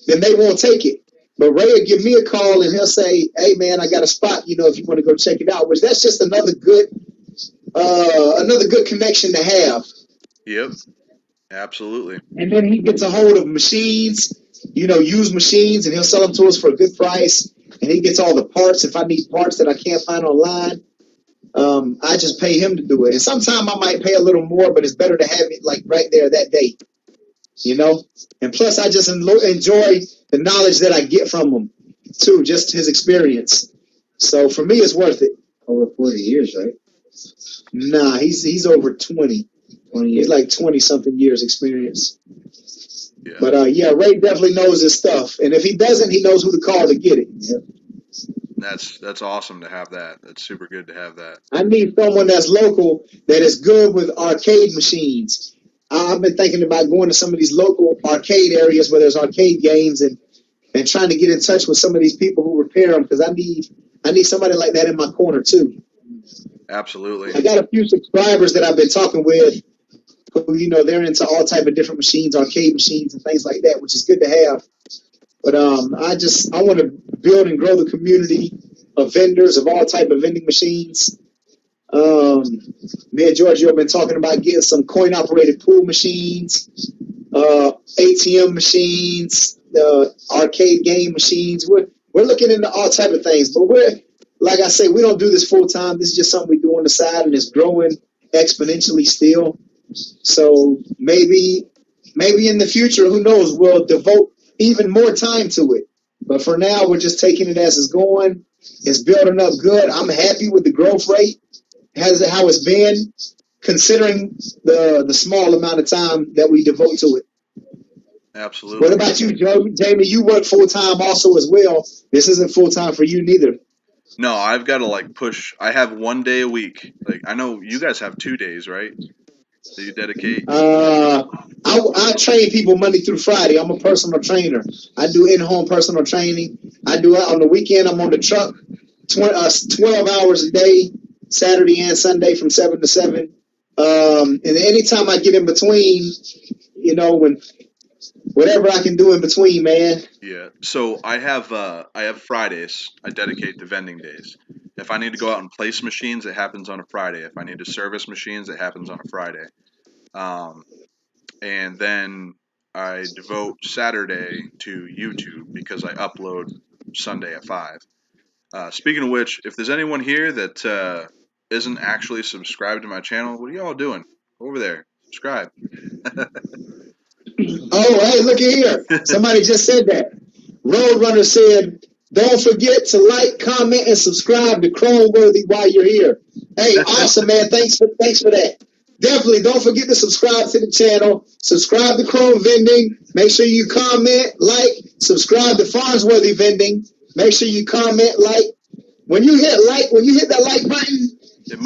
then they won't take it. But Ray will give me a call and he'll say, "Hey man, I got a spot. If you want to go check it out." Which that's just another good connection to have. Yep, absolutely. And then he gets a hold of machines, used machines, and he'll sell them to us for a good price. And he gets all the parts. If I need parts that I can't find online, I just pay him to do it. And sometimes I might pay a little more, but it's better to have it like right there that day. And plus I just enjoy the knowledge that I get from him too, just his experience. So for me, it's worth it. Over 40 years, right? Nah, he's over 20. 20 He's years. like 20 something years experience. Yeah. But yeah, Ray definitely knows his stuff. And if he doesn't, he knows who to call to get it. Yep. That's awesome to have that. That's super good to have that. I need someone that's local that is good with arcade machines. I've been thinking about going to some of these local arcade areas where there's arcade games and trying to get in touch with some of these people who repair them because I need somebody like that in my corner too. Absolutely. I got a few subscribers that I've been talking with who, they're into all type of different machines, arcade machines and things like that, which is good to have. But I want to build and grow the community of vendors of all type of vending machines. Me and Giorgio have been talking about getting some coin-operated pool machines, ATM machines, arcade game machines. We're looking into all type of things, but like I say, we don't do this full time. This is just something we do on the side, and it's growing exponentially still. So maybe in the future, who knows, we'll devote even more time to it. But for now, we're just taking it as it's going. It's building up good. I'm happy with the growth rate, how it's been, considering the small amount of time that we devote to it. Absolutely. What about you, Jamie? You work full time also as well. This isn't full time for you neither. No, I've got to push. I have 1 day a week. I know you guys have 2 days, right? That you dedicate. I train people Monday through Friday. I'm a personal trainer. I do in-home personal training. I do it on the weekend. I'm on the truck 12 hours a day, Saturday and Sunday from 7 to 7. And anytime I get in between, when whatever I can do in between, man. Yeah. So I have Fridays. I dedicate to vending days. If I need to go out and place machines, it happens on a Friday. If I need to service machines, it happens on a Friday. And then I devote Saturday to YouTube because I upload Sunday at 5. Speaking of which, if there's anyone here that isn't actually subscribed to my channel, what are y'all doing? Go over there, subscribe. Oh, hey, look at here. Somebody just said that. Roadrunner said, don't forget to like, comment, and subscribe to Farnsworthy while you're here. Hey, awesome, man. Thanks for that. Definitely don't forget to subscribe to the channel. Subscribe to Chrome Vending. Make sure you comment, like, subscribe to Farnsworthy Vending. Make sure you comment, like. When you hit that like button,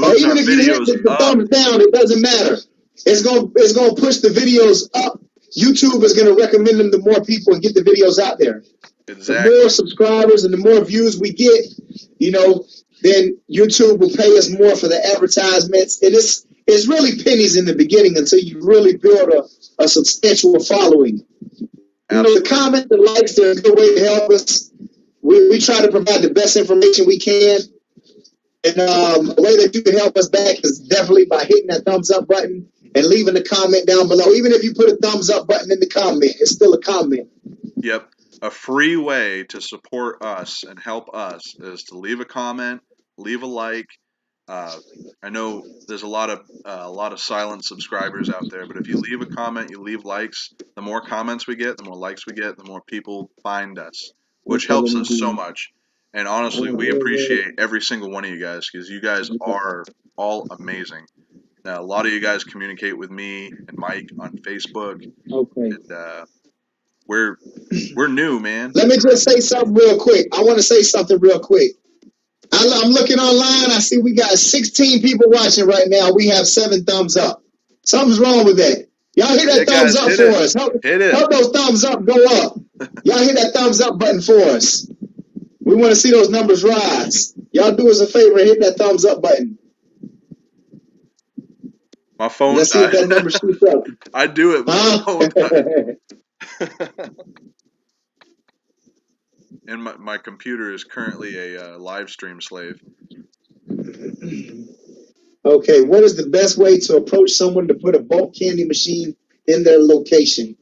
or even if you hit the thumbs down, it doesn't matter. It's gonna push the videos up. YouTube is gonna recommend them to more people and get the videos out there. Exactly. The more subscribers and the more views we get, then YouTube will pay us more for the advertisements. It's really pennies in the beginning until you really build a substantial following. The comment, the likes, they're a good way to help us. We try to provide the best information we can. And a way that you can help us back is definitely by hitting that thumbs up button and leaving a comment down below. Even if you put a thumbs up button in the comment, it's still a comment. Yep. A free way to support us and help us is to leave a comment, leave a like. I know there's a lot of silent subscribers out there, but if you leave a comment, you leave likes, the more comments we get, the more likes we get, the more people find us, which helps us so much. And honestly, we appreciate every single one of you guys because you guys are all amazing. Now, a lot of you guys communicate with me and Mike on Facebook. Okay. And we're new, man. Let me just say something real quick. I want to say something real quick. I'm looking online. I see we got 16 people watching right now. We have 7 thumbs up. Something's wrong with that. Y'all hit that thumbs up for us. Help those thumbs up go up. Y'all hit that thumbs up button for us. We want to see those numbers rise. Y'all do us a favor and hit that thumbs up button. My phone Let's see if that number shoots up. I do it, but my phone died. And my computer is currently a live stream slave. Okay, what is the best way to approach someone to put a bulk candy machine in their location?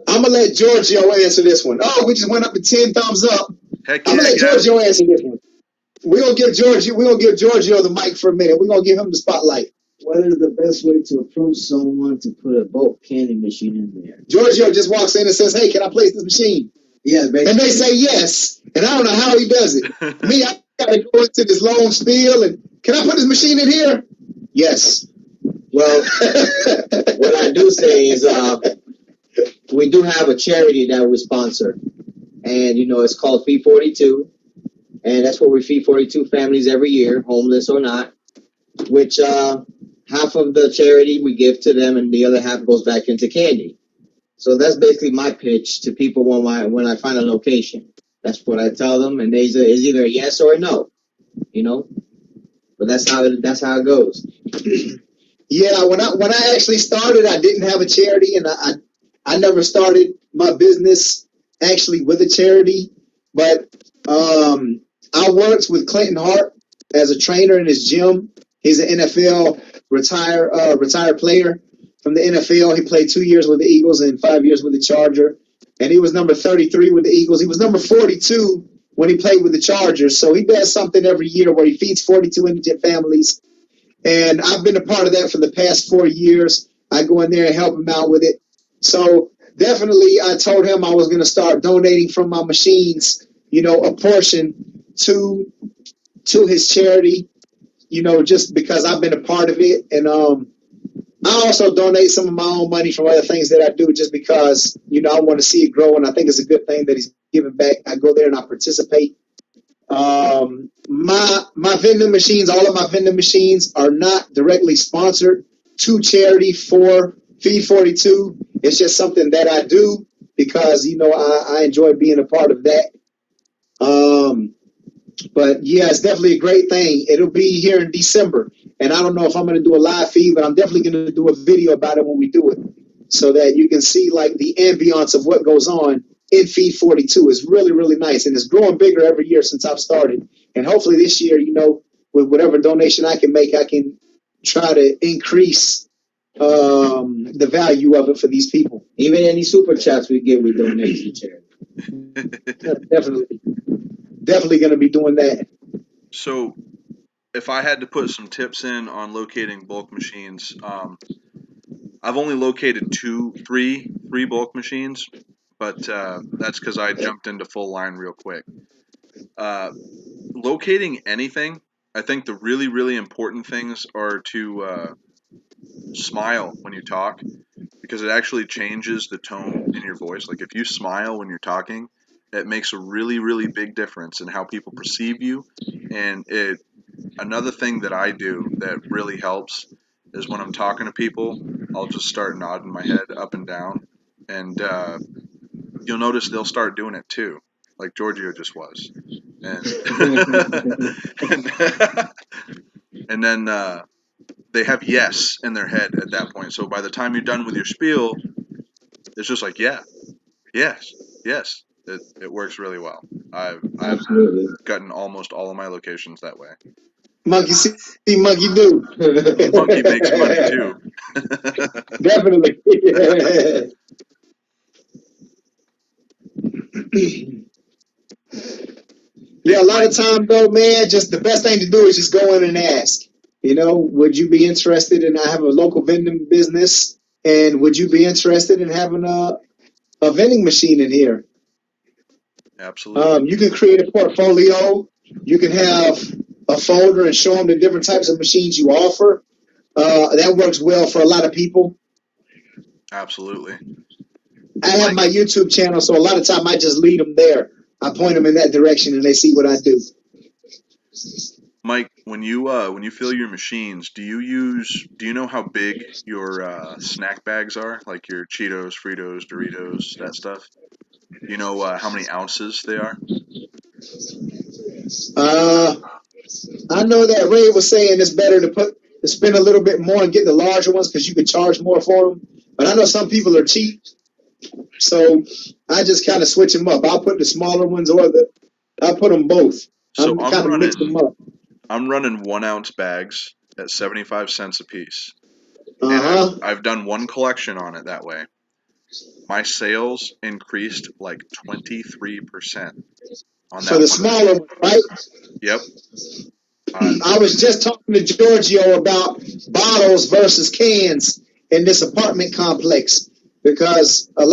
I'm going to let Giorgio answer this one. Oh, we just went up to 10 thumbs up. Heck yeah, I'm going to let Giorgio answer this one. We're going to give Giorgio the mic for a minute. We're going to give him the spotlight. What is the best way to approach someone to put a bulk candy machine in there? Giorgio just walks in and says, hey, can I place this machine? Yeah, basically. And they say yes. And I don't know how he does it. Me, I got to go into this long spiel and, can I put this machine in here? Yes. Well, what I do say is we do have a charity that we sponsor. And, it's called Feed 42. And that's where we feed 42 families every year, homeless or not, which half of the charity we give to them and the other half goes back into candy. So that's basically my pitch to people when I find a location. That's what I tell them, and it's either a yes or a no, But that's how it goes. Yeah, when I actually started, I didn't have a charity, and I never started my business actually with a charity. But I worked with Clinton Hart as a trainer in his gym. He's an NFL retired player from the NFL. He played 2 years with the Eagles and 5 years with the Charger. And he was number 33 with the Eagles. He was number 42 when he played with the Chargers. So he does something every year where he feeds 42 indigent families. And I've been a part of that for the past 4 years. I go in there and help him out with it. So definitely I told him I was going to start donating from my machines, a portion to his charity, just because I've been a part of it. And I also donate some of my own money from other things that I do just because, I want to see it grow. And I think it's a good thing that he's giving back. I go there and I participate. My vending machines, all of my vending machines are not directly sponsored to charity for Feed 42. It's just something that I do because, I enjoy being a part of that. But yeah, it's definitely a great thing. It'll be here in December. And I don't know if I'm going to do a live feed, but I'm definitely going to do a video about it when we do it so that you can see like the ambiance of what goes on in Feed 42. It's really, really nice. And it's growing bigger every year since I've started. And hopefully this year, with whatever donation I can make, I can try to increase the value of it for these people. Even any super chats we give, we donate to charity. Definitely going to be doing that. So, if I had to put some tips in on locating bulk machines, I've only located three bulk machines, but that's because I jumped into full line real quick. Locating anything, I think the really, really important things are to smile when you talk, because it actually changes the tone in your voice. Like if you smile when you're talking, it makes a really, really big difference in how people perceive you. And another thing that I do that really helps is when I'm talking to people, I'll just start nodding my head up and down, and you'll notice they'll start doing it too, like Giorgio just was, and and then they have yes in their head at that point. So by the time you're done with your spiel, it's just like yes. It works really well. I've gotten almost all of my locations that way. Monkey see, monkey do. Monkey makes money too. Definitely. Yeah, a lot of time though, man, just the best thing to do is just go in and ask. Would you be interested in I have a local vending business and would you be interested in having a vending machine in here? Absolutely. You can create a portfolio. You can have a folder and show them the different types of machines you offer. That works well for a lot of people. Absolutely. I have my YouTube channel, so a lot of time I just lead them there. I point them in that direction, and they see what I do. Mike, when you fill your machines, do you know how big your snack bags are, like your Cheetos, Fritos, Doritos, that stuff? Do you know how many ounces they are? I know that Ray was saying it's better to spend a little bit more and get the larger ones because you can charge more for them. But I know some people are cheap, so I just kind of switch them up. I'll put the smaller ones I'll put them both. So I'm kind of mix them up. I'm running 1 ounce bags at 75 cents a piece. And I've done one collection on it that way. My sales increased like 23% on that. For the smaller one, right? Yep. I was just talking to Giorgio about bottles versus cans in this apartment complex because I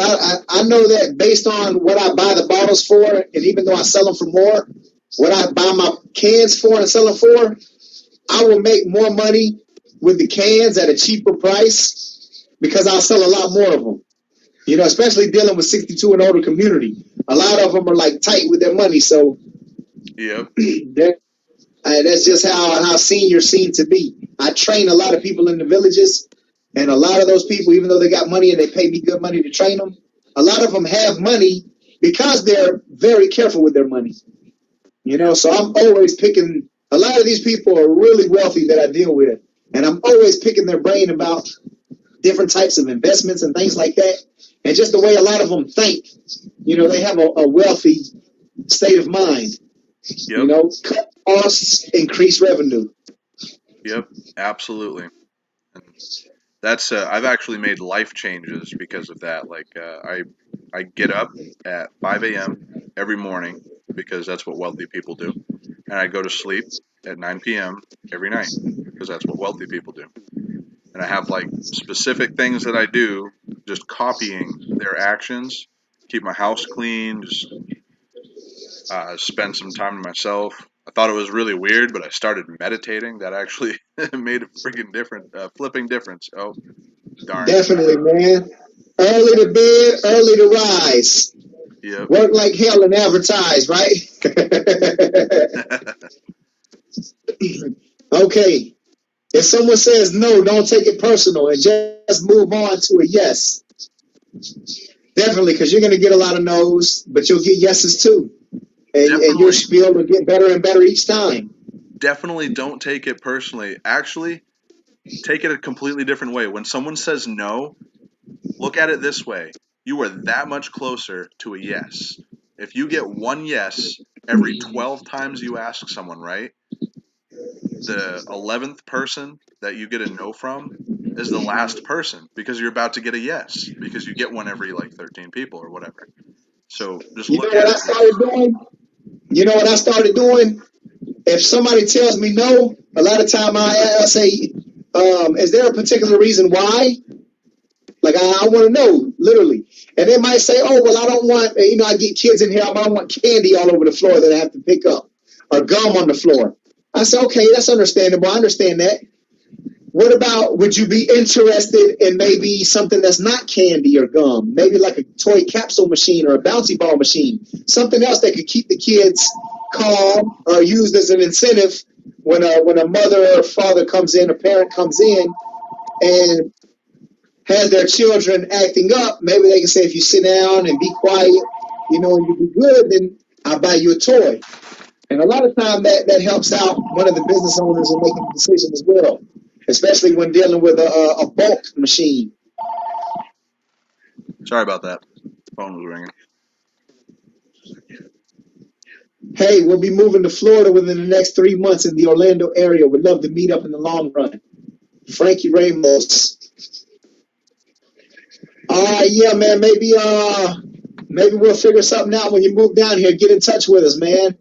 know that based on what I buy the bottles for, and even though I sell them for more, what I buy my cans for and sell them for, I will make more money with the cans at a cheaper price because I'll sell a lot more of them. Especially dealing with 62 and older community. A lot of them are like tight with their money, so yep. That's just how seniors seem to be. I train a lot of people in the villages, and a lot of those people, even though they got money and they pay me good money to train them, a lot of them have money because they're very careful with their money. So I'm always picking. A lot of these people are really wealthy that I deal with, and I'm always picking their brain about different types of investments and things like that. And just the way a lot of them think, they have a wealthy state of mind. Yep. Cut costs, increase revenue. Yep, absolutely. That's I've actually made life changes because of that. Like I get up at 5 a.m. every morning because that's what wealthy people do, and I go to sleep at 9 p.m. every night because that's what wealthy people do. And I have like specific things that I do, just copying their actions, keep my house clean, just spend some time to myself. I thought it was really weird, but I started meditating. That actually made a freaking different, flipping difference. Oh, darn. Definitely, man. Early to bed, early to rise. Yep. Work like hell and advertise, right? Okay. If someone says no, don't take it personal and just move on to a yes. Definitely, because you're going to get a lot of no's, but you'll get yeses too. And your Definitely, spiel will get better and better each time. definitely don't take it personally. Actually, take it a completely different way. When someone says no, look at it this way. You are that much closer to a yes. If you get one yes every 12 times you ask someone, right? The 11th person that you get a no from is the last person because you're about to get a yes because you get one every like 13 people or whatever. So just You know look what at I it started doing? You know what I started doing? If somebody tells me no, a lot of time I say, is there a particular reason why? Like I want to know, literally. And they might say, oh, well, I don't want, I get kids in here. I don't want candy all over the floor that I have to pick up or gum on the floor. I say, okay, that's understandable. I understand that. What about, would you be interested in maybe something that's not candy or gum? Maybe like a toy capsule machine or a bouncy ball machine. Something else that could keep the kids calm or used as an incentive when a mother or father comes in, a parent comes in and has their children acting up. Maybe they can say, if you sit down and be quiet, and you be good, then I'll buy you a toy. And a lot of time that helps out one of the business owners in making the decision as well, especially when dealing with a bulk machine. Sorry about that. Phone was ringing. Hey, we'll be moving to Florida within the next 3 months in the Orlando area. We'd love to meet up in the long run. Frankie Ramos. Yeah, man. Maybe we'll figure something out when you move down here. Get in touch with us, man.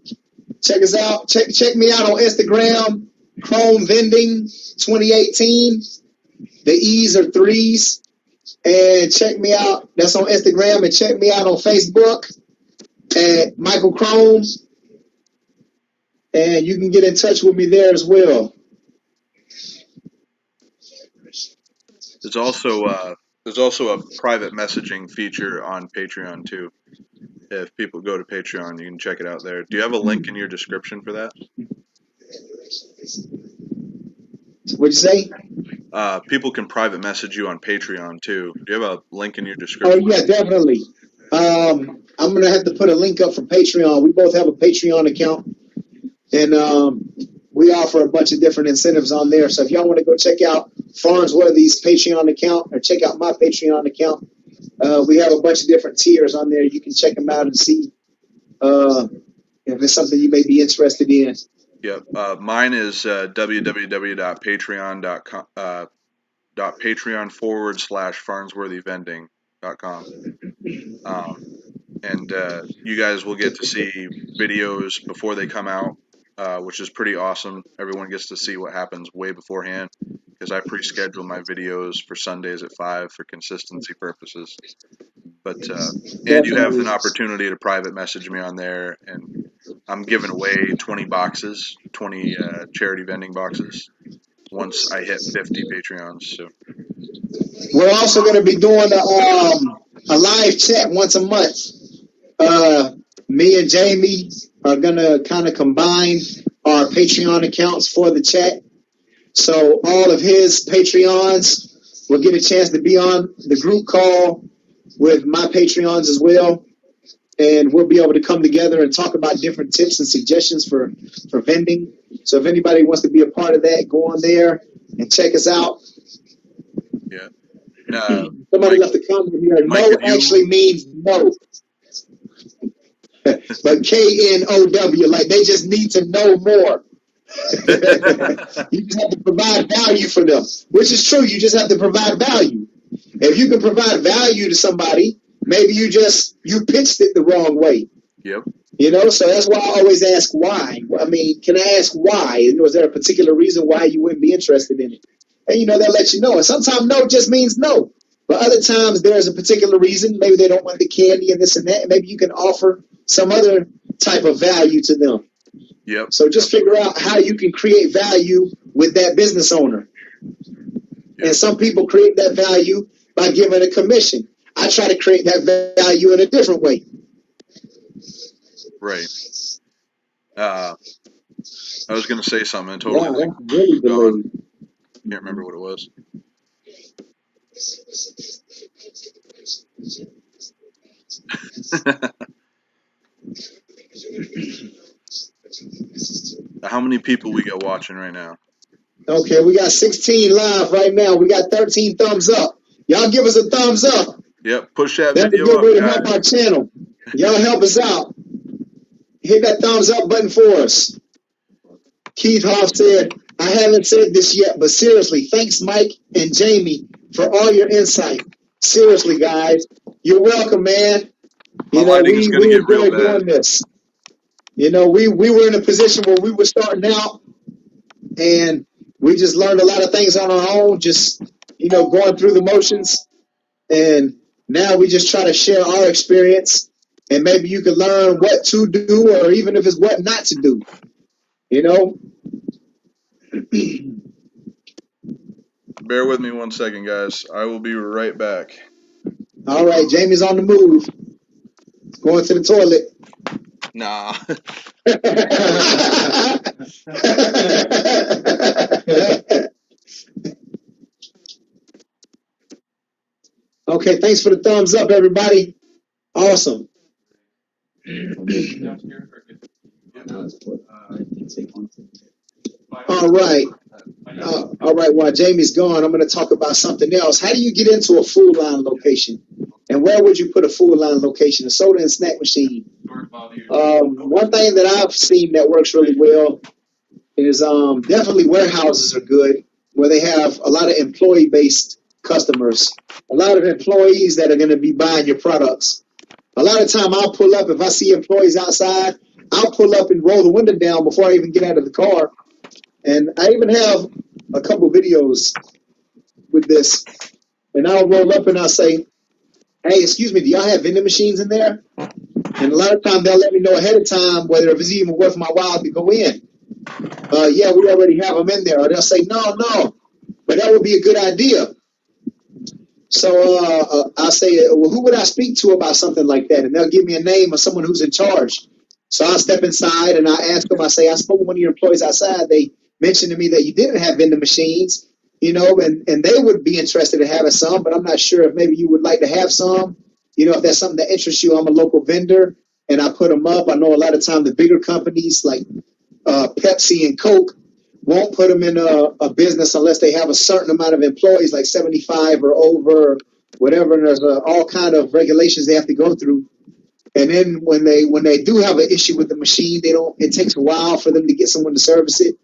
Check us out. Check me out on Instagram. Chrome Vending 2018. The E's are threes. And check me out. That's on Instagram. And check me out on Facebook at Michael Chrome. And you can get in touch with me there as well. There's also a private messaging feature on Patreon too. If people go to Patreon, you can check it out there. Do you have a link in your description for that? What'd you say? People can private message you on Patreon too. Do you have a link in your Oh, description? yeah, definitely. I'm going to have to put a link up for Patreon. We both have a Patreon account. And we offer a bunch of different incentives on there. So if y'all want to go check out Farnsworthy's Patreon account or check out my Patreon account, we have a bunch of different tiers on there. You can check them out and see if it's something you may be interested in. Yep. Mine is www.patreon.com .patreon/Farnsworthy Vending.com. And you guys will get to see videos before they come out, which is pretty awesome. Everyone gets to see what happens way beforehand because I pre-schedule my videos for Sundays at 5 for consistency purposes. But and you have an Definitely. opportunity to private message me on there, and I'm giving away 20 boxes, 20 charity vending boxes once I hit 50 Patreons. So We're also going to be doing a live chat once a month. Me and Jamie are going to kind of combine our Patreon accounts for the chat. So all of his Patreons will get a chance to be on the group call with my Patreons as well. And we'll be able to come together and talk about different tips and suggestions for vending. So if anybody wants to be a part of that, go on there and check us out. yeah. Somebody Mike, left a comment here. Mike, No have actually you? means no. But KNOW, like they just need to know more. You just have to provide value for them, which is true. You just have to provide value. If you can provide value to somebody, maybe you pitched it the wrong way. Yep. So that's why I always ask why. I mean, can I ask why? Was there a particular reason why you wouldn't be interested in it? And they'll let you know. And sometimes no just means no. But other times there's a particular reason. Maybe they don't want the candy and this and that. Maybe you can offer some other type of value to them. Yep. So just figure out how you can create value with that business owner. Yep. And some people create that value by giving a commission. I try to create that value in a different way. Right. I was going to say something and totally that's really gone. Can't remember what it was. How many people we got watching right now? Okay, we got 16 live right now. We got 13 thumbs up. Y'all give us a thumbs up. Yep, push that That's video a good way to up, help our channel. Y'all help us out. Hit that thumbs up button for us. Keith Hoff said, I haven't said this yet, but seriously, thanks Mike and Jamie for all your insight. Seriously, guys, you're welcome, man. My lighting is going to get real bad. Doing this. We were in a position where we were starting out, and we just learned a lot of things on our own, just, going through the motions. And now we just try to share our experience, and maybe you can learn what to do, or even if it's what not to do. Bear with me 1 second, guys. I will be right back. All right, Jamie's on the move. Going to the toilet. Nah. Okay, thanks for the thumbs up, everybody. Awesome. All right. All right, while Jamie's gone, I'm going to talk about something else. How do you get into a food line location? And where would you put a food line location? A soda and snack machine. One thing that I've seen that works really well is definitely warehouses are good, where they have a lot of employee-based customers, a lot of employees that are going to be buying your products. A lot of time I'll pull up, if I see employees outside, I'll pull up and roll the window down before I even get out of the car. And I even have a couple videos with this. And I'll roll up and I'll say, hey, excuse me, do y'all have vending machines in there? And a lot of times they'll let me know ahead of time whether if it's even worth my while to go in. Yeah, we already have them in there. Or they'll say, no, but that would be a good idea. So I'll say, well, who would I speak to about something like that? And they'll give me a name of someone who's in charge. So I'll step inside and I ask them, I say, I spoke with one of your employees outside. They mentioned to me that you didn't have vending machines, and they would be interested in having some, but I'm not sure if maybe you would like to have some. If that's something that interests you. I'm a local vendor and I put them up. I know a lot of time the bigger companies like Pepsi and Coke won't put them in a business unless they have a certain amount of employees, like 75 or over, or whatever. And there's all kind of regulations they have to go through. And then when they do have an issue with the machine, it takes a while for them to get someone to service it.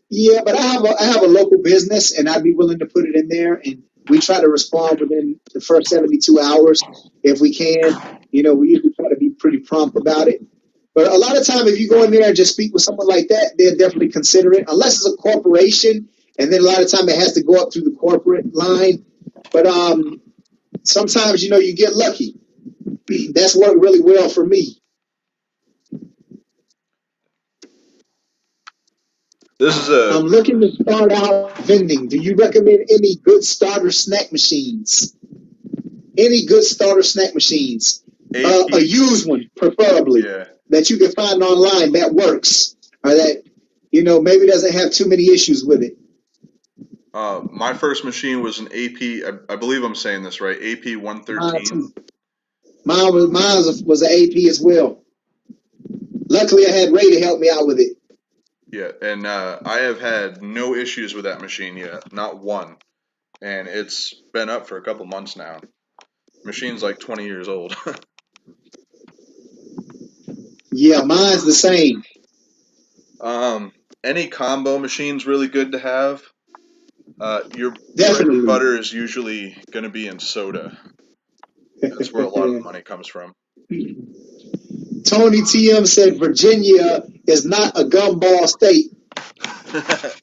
Yeah, but I have a local business, and I'd be willing to put it in there, and we try to respond within the first 72 hours if we can. We usually try to be pretty prompt about it. But a lot of time, if you go in there and just speak with someone like that, they'll definitely consider it, unless it's a corporation, and then a lot of time it has to go up through the corporate line. But sometimes, you get lucky. That's worked really well for me. I'm looking to start out vending. Do you recommend any good starter snack machines? Any good starter snack machines? A used one, preferably, that you can find online that works, or that maybe doesn't have too many issues with it. My first machine was an AP. I believe I'm saying this right. AP 113. Mine was an AP as well. Luckily, I had Ray to help me out with it. Yeah, and I have had no issues with that machine yet, not one. And it's been up for a couple months now. Machine's like 20 years old. Yeah, mine's the same. Any combo machine's really good to have. Your bread and Definitely. butter is usually going to be in soda. That's where a lot of the money comes from. Tony TM said Virginia is not a gumball state.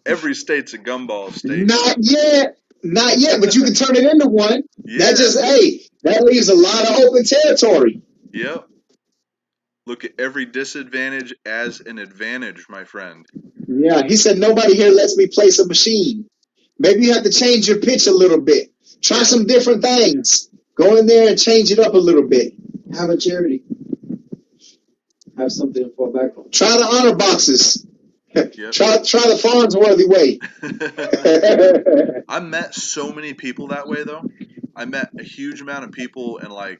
Every state's a gumball state. Not yet. Not yet, but you can turn it into one. Yeah. That leaves a lot of open territory. Yep. Look at every disadvantage as an advantage, my friend. Yeah, he said nobody here lets me place a machine. Maybe you have to change your pitch a little bit. Try some different things. Go in there and change it up a little bit. Have a charity. Have something to fall back on. Try the honor boxes. Yep. Try the Farnsworthy way. I met so many people that way, though. I met a huge amount of people, and like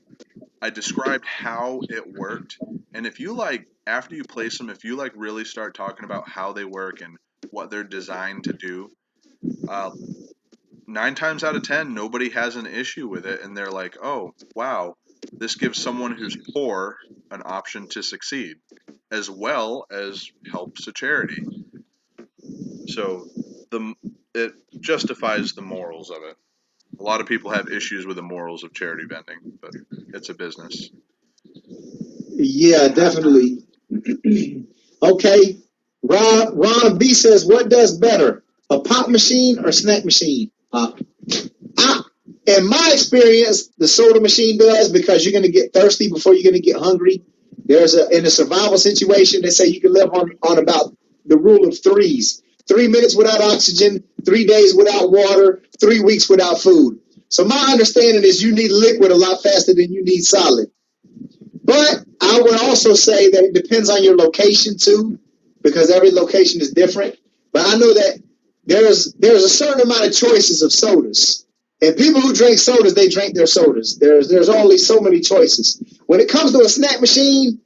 I described how it worked. And if you after you place them, if you really start talking about how they work and what they're designed to do, 9 times out of 10, nobody has an issue with it, and they're like, "Oh, wow, this gives someone who's poor an option to succeed, as well as helps a charity." So it justifies the morals of it. A lot of people have issues with the morals of charity vending, but it's a business. Yeah, definitely. Okay. Ron B says, what does better, a pop machine or snack machine? In my experience, the soda machine does, because you're going to get thirsty before you're going to get hungry. In a survival situation, they say you can live on about the rule of threes. 3 minutes without oxygen, 3 days without water, 3 weeks without food. So my understanding is you need liquid a lot faster than you need solid. But I would also say that it depends on your location too, because every location is different. But I know that there's a certain amount of choices of sodas. And people who drink sodas, they drink their sodas. There's only so many choices. When it comes to a snack machine,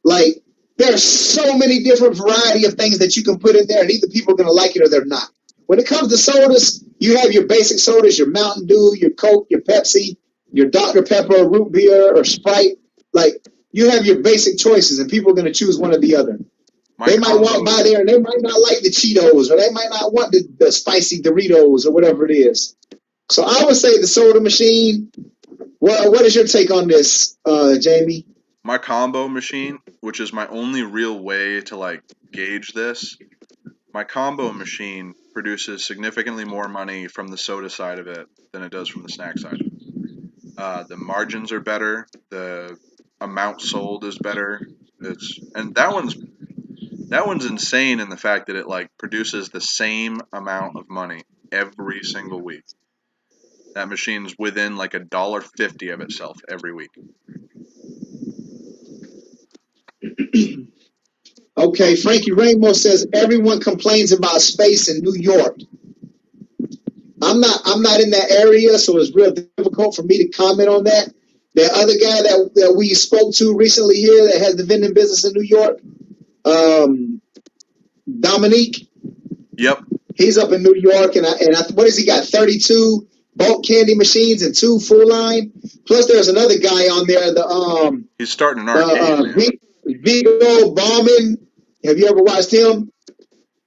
like, there's so many different variety of things that you can put in there, and either people are going to like it or they're not. When it comes to sodas, you have your basic sodas, your Mountain Dew, your Coke, your Pepsi, your Dr. Pepper, root beer, or Sprite. Like, you have your basic choices, and people are going to choose one or the other. They might walk by there, and they might not like the Cheetos, or they might not want the spicy Doritos, or whatever it is. So I would say the soda machine. What is your take on this, Jamie? My combo machine, which is my only real way to gauge this, my combo machine produces significantly more money from the soda side of it than it does from the snack side. The margins are better. The amount sold is better. And that one's insane in the fact that it produces the same amount of money every single week. That machine's within $1.50 of itself every week. Okay, Frankie Rainbow says everyone complains about space in New York. I'm not in that area, so it's real difficult for me to comment on that. The other guy that we spoke to recently here that has the vending business in New York, Dominique. Yep. He's up in New York, and what has he got? 32 bulk candy machines and 2 full line. Plus, there's another guy on there. He's starting an arcade. Vigo Bauman. Have you ever watched him?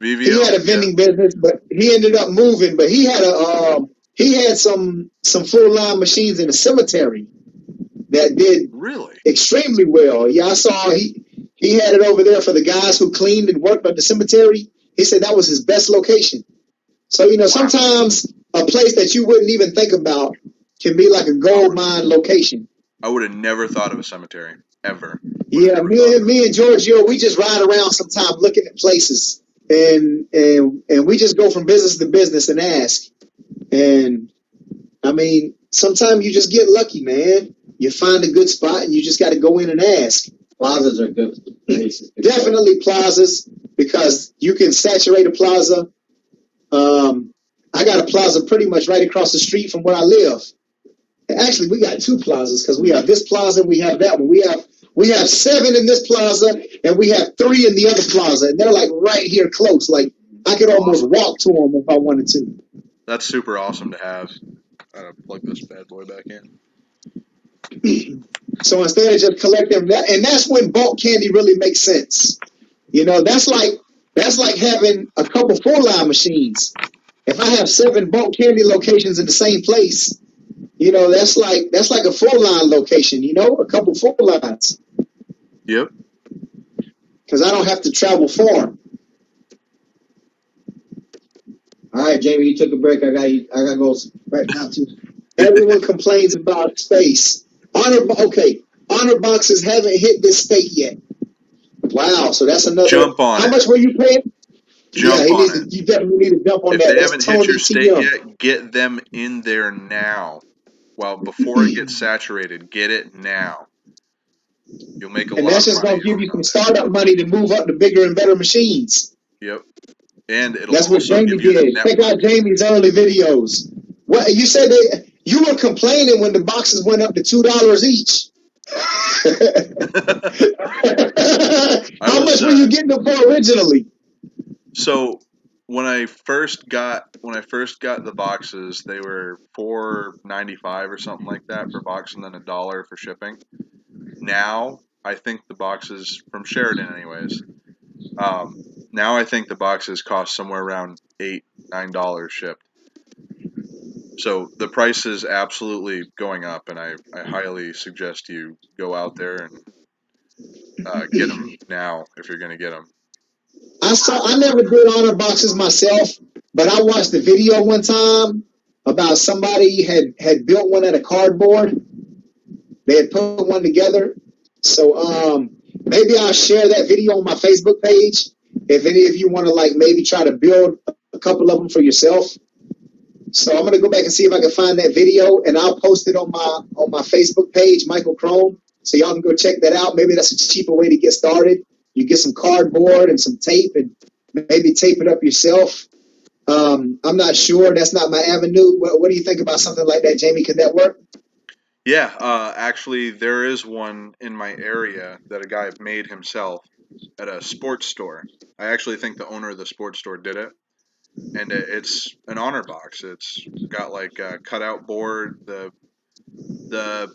VVO, he had a vending business, but he ended up moving. But he had some full line machines in a cemetery that did really extremely well. Yeah, I saw he had it over there for the guys who cleaned and worked at the cemetery. He said that was his best location. So sometimes a place that you wouldn't even think about can be like a gold mine location. I would have never thought of a cemetery ever. Yeah, me and Giorgio, we just ride around sometimes looking at places, and we just go from business to business and ask. And I mean, sometimes you just get lucky, man. You find a good spot, and you just got to go in and ask. Plazas are good places. Definitely plazas, because you can saturate a plaza. I got a plaza pretty much right across the street from where I live. Actually, we got 2 plazas, because we have this plaza and we have that one. We have 7 in this plaza, and we have 3 in the other plaza, and they're right here close. I could almost walk to them if I wanted to. That's super awesome to have. Plug this bad boy back in. So instead of just collecting that, and that's when bulk candy really makes sense. That's like That's like having a couple full line machines. If I have 7 bulk candy locations in the same place, that's like a full line location. A couple full lines. Yep. Because I don't have to travel far. All right, Jamie, you took a break. I got to go right now too. Everyone complains about space. Honor boxes haven't hit this state yet. Wow, so that's another. Jump on How it. much were you paying? Jump on it. You definitely need to jump on If that. they That's haven't hit Tony your T. state Young. yet, get them in there now. Before it gets saturated, get it now. You'll make a And lot that's of just money going to give you going some on startup money to move up to bigger and better machines. there. Yep. And it'll That's what also Jamie give you the did. Check out network. Jamie's early videos. What you said you were complaining when the boxes went up to $2 each. How much were you getting them for originally? So when I first got the boxes, they were $4.95 or something like that per box, and then $1 for shipping. Now I think the boxes from Sheridan, anyways. Now I think the boxes cost somewhere around $8-9 shipped. So the price is absolutely going up, and I highly suggest you go out there and get them now if you're going to get them. I never did honor boxes myself, but I watched a video one time about somebody had built one out of cardboard. They had put one together. So maybe I'll share that video on my Facebook page if any of you want to maybe try to build a couple of them for yourself. So I'm gonna go back and see if I can find that video, and I'll post it on my Facebook page, Michael Crone. So y'all can go check that out. Maybe that's a cheaper way to get started. You get some cardboard and some tape, and maybe tape it up yourself. I'm not sure. That's not my avenue. What do you think about something like that, Jamie? Could that work? Yeah, actually, there is one in my area that a guy made himself at a sports store. I actually think the owner of the sports store did it, and it's an honor box. It's got a cutout board, the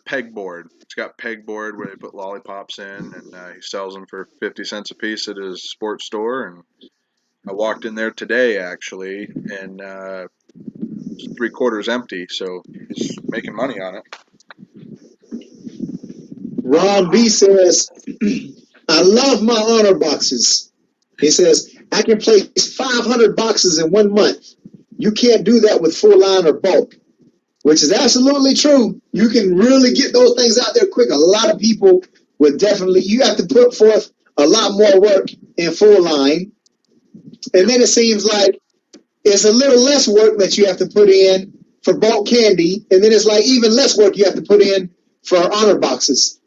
pegboard. It's got pegboard where they put lollipops in, and he sells them for 50 cents a piece at his sports store. And I walked in there today actually, and it's 3/4 empty, so he's making money on it. Ron B says, I love my honor boxes. He says, I can place 500 boxes in 1 month. You can't do that with full line or bulk, which is absolutely true. You can really get those things out there quick. A lot of people would definitely, you have to put forth a lot more work in full line. And then it seems like it's a little less work that you have to put in for bulk candy. And then it's like even less work you have to put in for honor boxes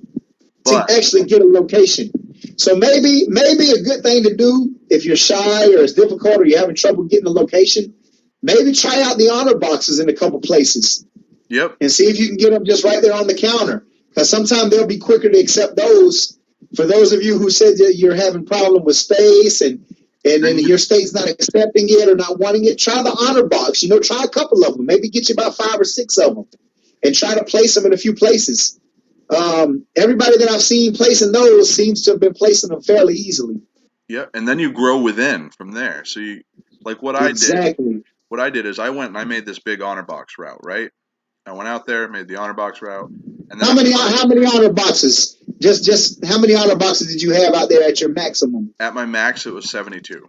to actually get a location. So maybe a good thing to do if you're shy or it's difficult or you're having trouble getting a location, maybe try out the honor boxes in a couple places. Yep. And see if you can get them just right there on the counter. Because sometimes they'll be quicker to accept those. For those of you who said that you're having problem with space and then your state's not accepting it or not wanting it, try the honor box. Try a couple of them. Maybe get you about 5 or 6 of them and try to place them in a few places. Everybody that I've seen placing those seems to have been placing them fairly easily. Yep, and then you grow within from there. So you what I did is I went and I made this big honor box route, right? I went out there, made the honor box route, and then how many honor boxes? Just how many honor boxes did you have out there at your maximum? At my max, it was 72.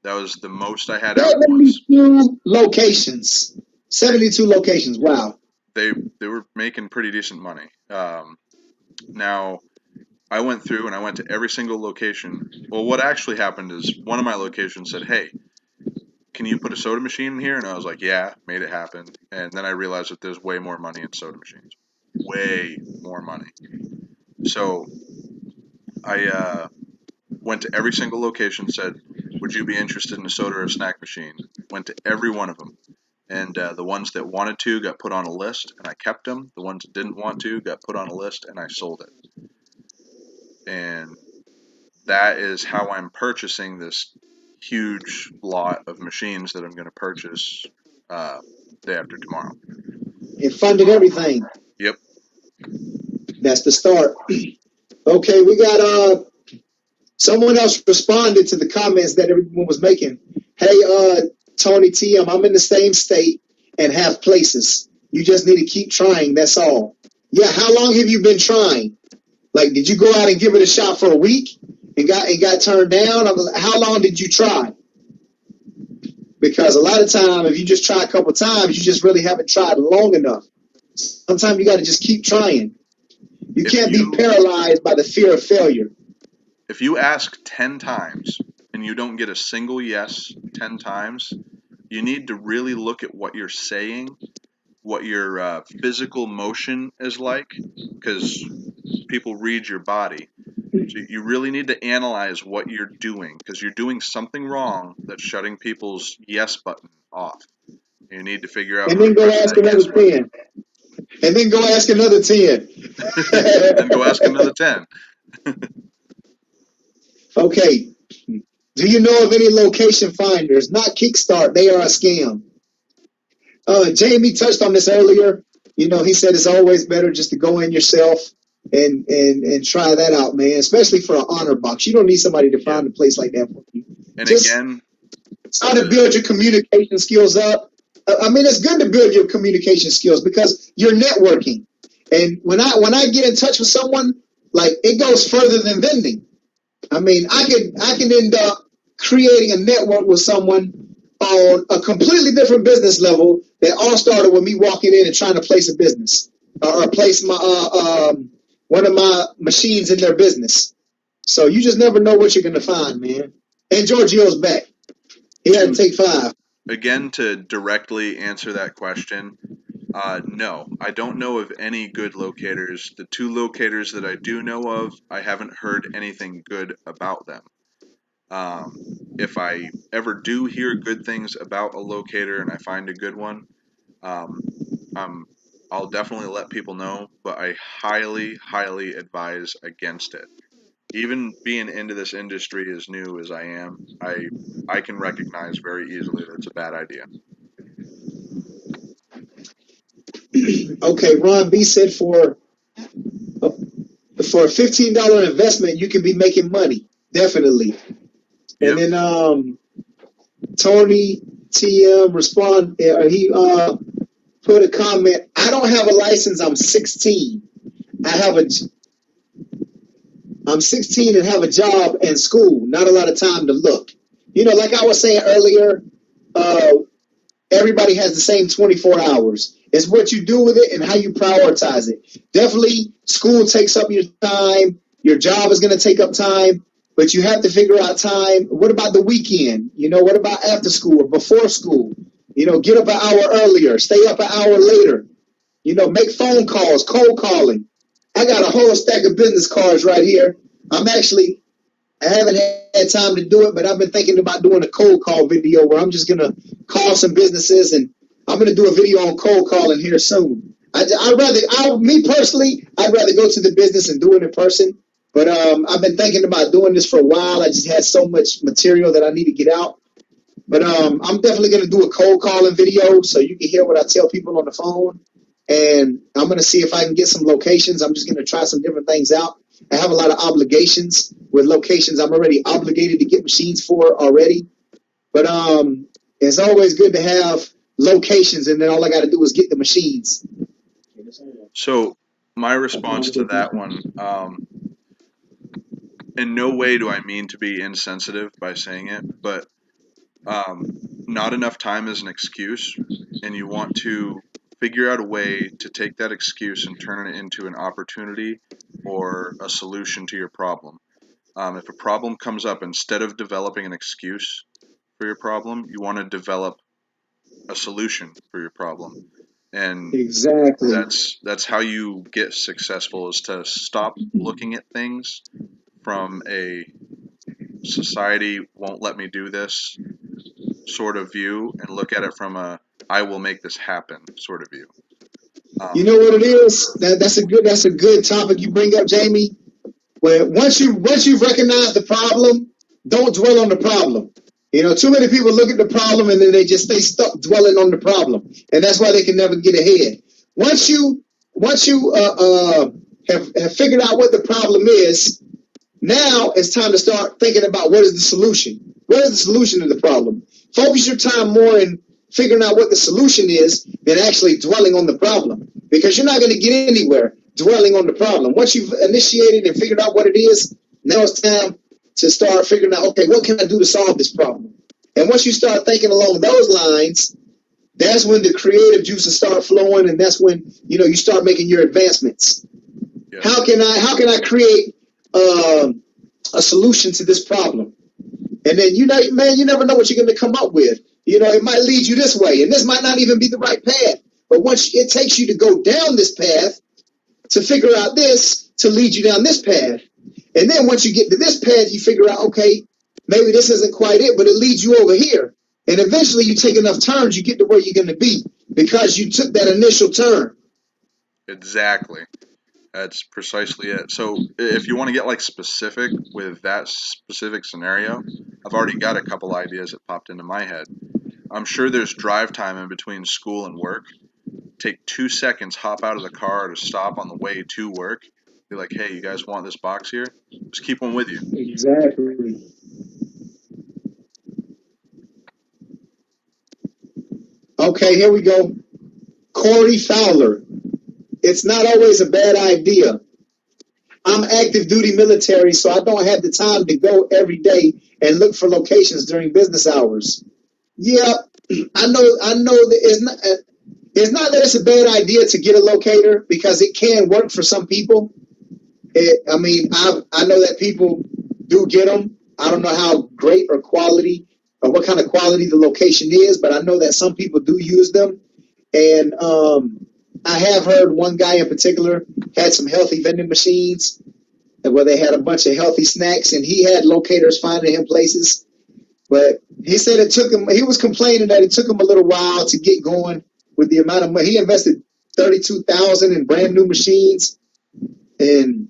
That was the most I had out. 72 locations. 72 locations. Wow. They were making pretty decent money. Now I went through and I went to every single location. Well, what actually happened is one of my locations said, "Hey, can you put a soda machine in here?" And I was like, "Yeah," made it happen. And then I realized that there's way more money in soda machines. Way more money. So I went to every single location, said, "Would you be interested in a soda or a snack machine?" Went to every one of them. And the ones that wanted to got put on a list, and I kept them. The ones that didn't want to got put on a list, and I sold it. And that is how I'm purchasing this huge lot of machines that I'm going to purchase day after tomorrow. It funded everything. Yep. That's the start. Okay, we got Someone else responded to the comments that everyone was making. Hey, Tony TM, I'm in the same state and have places. You just need to keep trying. That's all. Yeah. How long have you been trying? Like, did you go out and give it a shot for a week and got turned down? How long did you try? Because a lot of time, if you just try a couple times, you just really haven't tried long enough. Sometimes you got to just keep trying. You can't be paralyzed by the fear of failure. If you ask 10 times and you don't get a single yes 10 times, you need to really look at what you're saying, what your physical motion is like, because people read your body. So you really need to analyze what you're doing, because you're doing something wrong that's shutting people's yes button off. You need to figure out and who then to go press ask that yes another button. 10. And then go ask another 10. Then go ask another 10. Okay. Do you know of any location finders? Not Kickstart. They are a scam. Jamie touched on this earlier. You know, he said it's always better just to go in yourself and try that out, man. Especially for an honor box. You don't need somebody to find a place like that for you. And just again, try to build your communication skills up. I mean, it's good to build your communication skills because you're networking. And when I get in touch with someone, like, it goes further than vending. I mean, I can end up creating a network with someone on a completely different business level that all started with me walking in and trying to place a business or place my one of my machines in their business. So you just never know what you're gonna find, man. And Giorgio's back. He had to take 5. Again, to directly answer that question, no, I don't know of any good locators. The 2 locators that I do know of, I haven't heard anything good about them. If I ever do hear good things about a locator and I find a good one, I'll definitely let people know, but I highly, highly advise against it. Even being into this industry as new as I am, I can recognize very easily that it's a bad idea. Okay, Ron B said for a $15 investment, you can be making money. Definitely. Yep. And then Tony TM he put a comment. I don't have a license. I'm 16. I'm 16 and have a job and school. Not a lot of time to look. You know, like I was saying earlier, everybody has the same 24 hours. It's what you do with it and how you prioritize it. Definitely, school takes up your time. Your job is going to take up time, but you have to figure out time. What about the weekend? You know, what about after school or before school? You know, get up an hour earlier, stay up an hour later. You know, make phone calls, cold calling. I got a whole stack of business cards right here. I haven't had time to do it, but I've been thinking about doing a cold call video where I'm just going to call some businesses, and I'm going to do a video on cold calling here soon. Me personally, I'd rather go to the business and do it in person. But I've been thinking about doing this for a while. I just had so much material that I need to get out. But I'm definitely going to do a cold calling video so you can hear what I tell people on the phone. And I'm going to see if I can get some locations. I'm just going to try some different things out. I have a lot of obligations with locations I'm already obligated to get machines for already. But it's always good to have locations, and then all I got to do is get the machines. So my response to that one, in no way do I mean to be insensitive by saying it, but not enough time is an excuse, and you want to figure out a way to take that excuse and turn it into an opportunity or a solution to your problem. If a problem comes up, instead of developing an excuse for your problem, you want to develop a solution for your problem. And exactly, that's how you get successful, is to stop looking at things from a society won't let me do this sort of view and look at it from a I will make this happen sort of view. You know what it is? That's a good topic you bring up, Jamie. Where once you've recognized the problem, don't dwell on the problem. You know, too many people look at the problem and then they just stay stuck dwelling on the problem, and that's why they can never get ahead. Once you have figured out what the problem is, Now it's time to start thinking about what is the solution. What is the solution to the problem? Focus your time more in figuring out what the solution is than actually dwelling on the problem, because you're not going to get anywhere dwelling on the problem. Once you've initiated and figured out what it is, now it's time to start figuring out, okay, what can I do to solve this problem? And once you start thinking along those lines, that's when the creative juices start flowing, and that's when you start making your advancements. Yeah. How can I create a solution to this problem? And then you never know what you're going to come up with. It might lead you this way, and this might not even be the right path. But once it takes you to go down this path to figure out this to lead you down this path, and then once you get to this path, you figure out, okay, maybe this isn't quite it, but it leads you over here. And eventually you take enough turns, you get to where you're going to be because you took that initial turn. Exactly. That's precisely it. So if you want to get like specific with that specific scenario, I've already got a couple ideas that popped into my head. I'm sure there's drive time in between school and work. Take 2 seconds, hop out of the car to stop on the way to work. Be like, hey, you guys want this box here? Just keep one with you. Exactly. Okay, here we go. Corey Fowler. It's not always a bad idea. I'm active duty military, so I don't have the time to go every day and look for locations during business hours. Yeah, I know that it's not that it's a bad idea to get a locator, because it can work for some people. I know that people do get them. I don't know how great or what kind of quality the location is, but I know that some people do use them. And I have heard one guy in particular had some healthy vending machines where they had a bunch of healthy snacks, and he had locators finding him places. But he said it took him, he was complaining that it took him a little while to get going with the amount of money. He invested $32,000 in brand new machines, and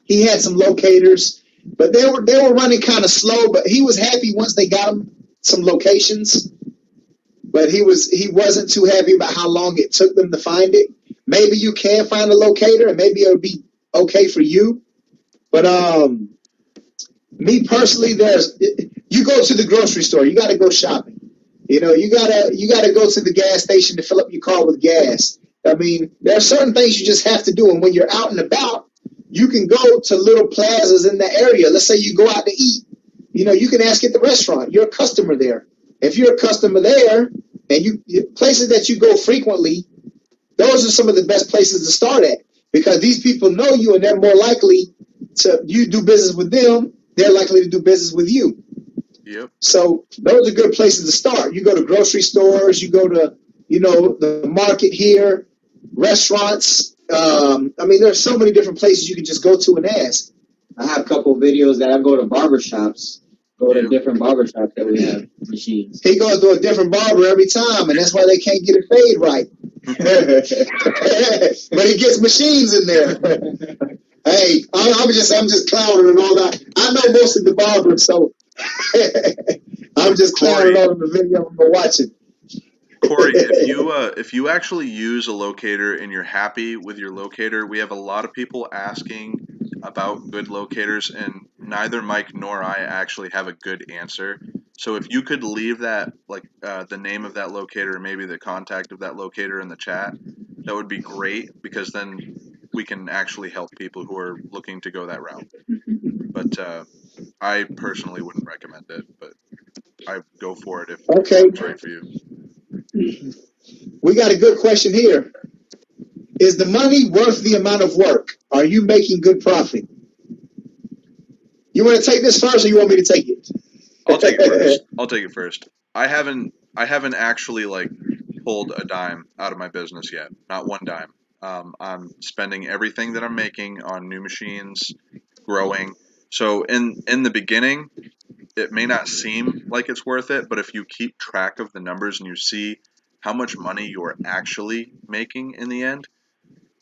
he had some locators, but they were running kind of slow. But he was happy once they got him some locations. But he wasn't too happy about how long it took them to find it. Maybe you can find a locator, and maybe it'll be okay for you. But me personally, you go to the grocery store, you got to go shopping. You gotta go to the gas station to fill up your car with gas. I mean, there are certain things you just have to do, and when you're out and about, you can go to little plazas in the area. Let's say you go out to eat. You can ask at the restaurant. You're a customer there. If you're a customer there, and places that you go frequently, those are some of the best places to start at, because these people know you, and they're more likely you do business with them. They're likely to do business with you. Yep. So those are good places to start. You go to grocery stores, you go to, the market here, restaurants. There's so many different places you can just go to and ask. I have a couple of videos that I go to barbershops, to different barbershops that we have machines. He goes to a different barber every time, and that's why they can't get it fade right. But he gets machines in there. Hey, I'm just clowning and all that. I know most of the barbers, so I'm just clowning on the video I'm watching. Corey, if you actually use a locator and you're happy with your locator, we have a lot of people asking about good locators, and neither Mike nor I actually have a good answer. So if you could leave that, like the name of that locator, maybe the contact of that locator in the chat, that would be great, because then we can actually help people who are looking to go that route. But I personally wouldn't recommend it, but I go for it if it's right for you. We got a good question here. Is the money worth the amount of work? Are you making good profit? You want to take this first, or you want me to take it? I'll take it first. I haven't actually pulled a dime out of my business yet. Not one dime. I'm spending everything that I'm making on new machines, growing. So in the beginning, it may not seem like it's worth it, but if you keep track of the numbers and you see how much money you're actually making in the end,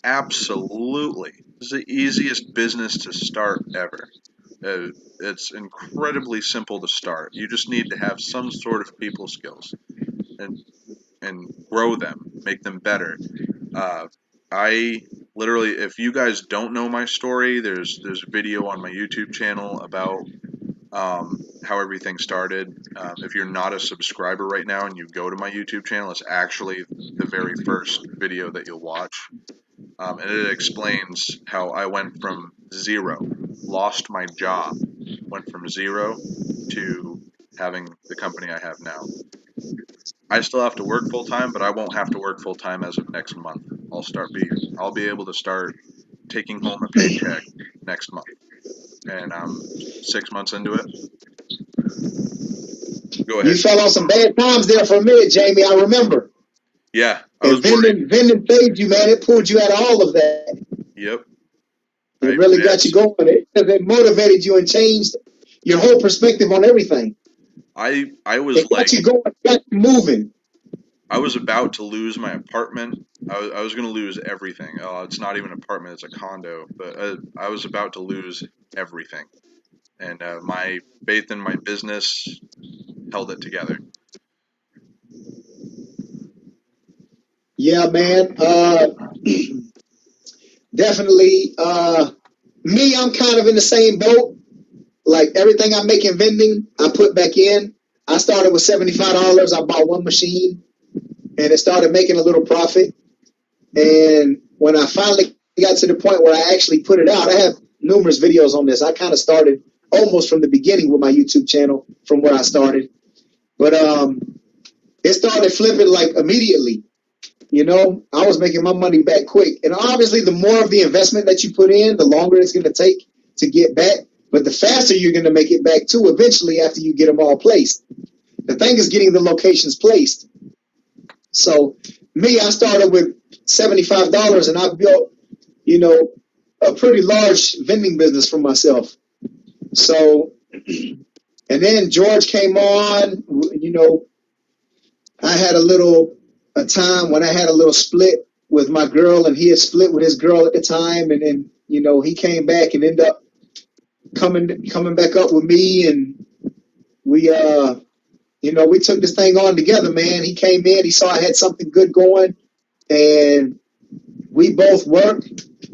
absolutely. This is the easiest business to start ever. It's incredibly simple to start. You just need to have some sort of people skills and grow them, make them better. I literally, if you guys don't know my story, there's a video on my YouTube channel about how everything started. If you're not a subscriber right now and you go to my YouTube channel, it's actually the very first video that you'll watch. And it explains how I went from zero, lost my job, went from zero to having the company I have now. I still have to work full time, but I won't have to work full time as of next month. I'll be able to start taking home a paycheck next month, and I'm 6 months into it. Go ahead. You fell on some bad times there for a minute, Jamie. I remember. Yeah, I And was worried. vending saved you, man. It pulled you out of all of that. Yep. It really got you going. It motivated you and changed your whole perspective on everything. I was It got you going, got you moving. I was about to lose my apartment. I was going to lose everything. It's not even an apartment; it's a condo. But I was about to lose everything, and my faith in my business held it together. Yeah, man. Definitely. Me, I'm kind of in the same boat. Like everything I make in vending, I put back in. I started with $75. I bought one machine, and it started making a little profit. And when I finally got to the point where I actually put it out, I have numerous videos on this. I kind of started almost from the beginning with my YouTube channel from where I started. But it started flipping like immediately. You know, I was making my money back quick. And obviously, the more of the investment that you put in, the longer it's going to take to get back. But the faster you're going to make it back, too, eventually after you get them all placed. The thing is getting the locations placed. So, me, I started with $75 and I built, you know, a pretty large vending business for myself. So, and then George came on, you know, I had a time when I had a little split with my girl, and he had split with his girl at the time, and then you know he came back and ended up coming back up with me, and we you know we took this thing on together, man. He came in, he saw I had something good going, and we both work.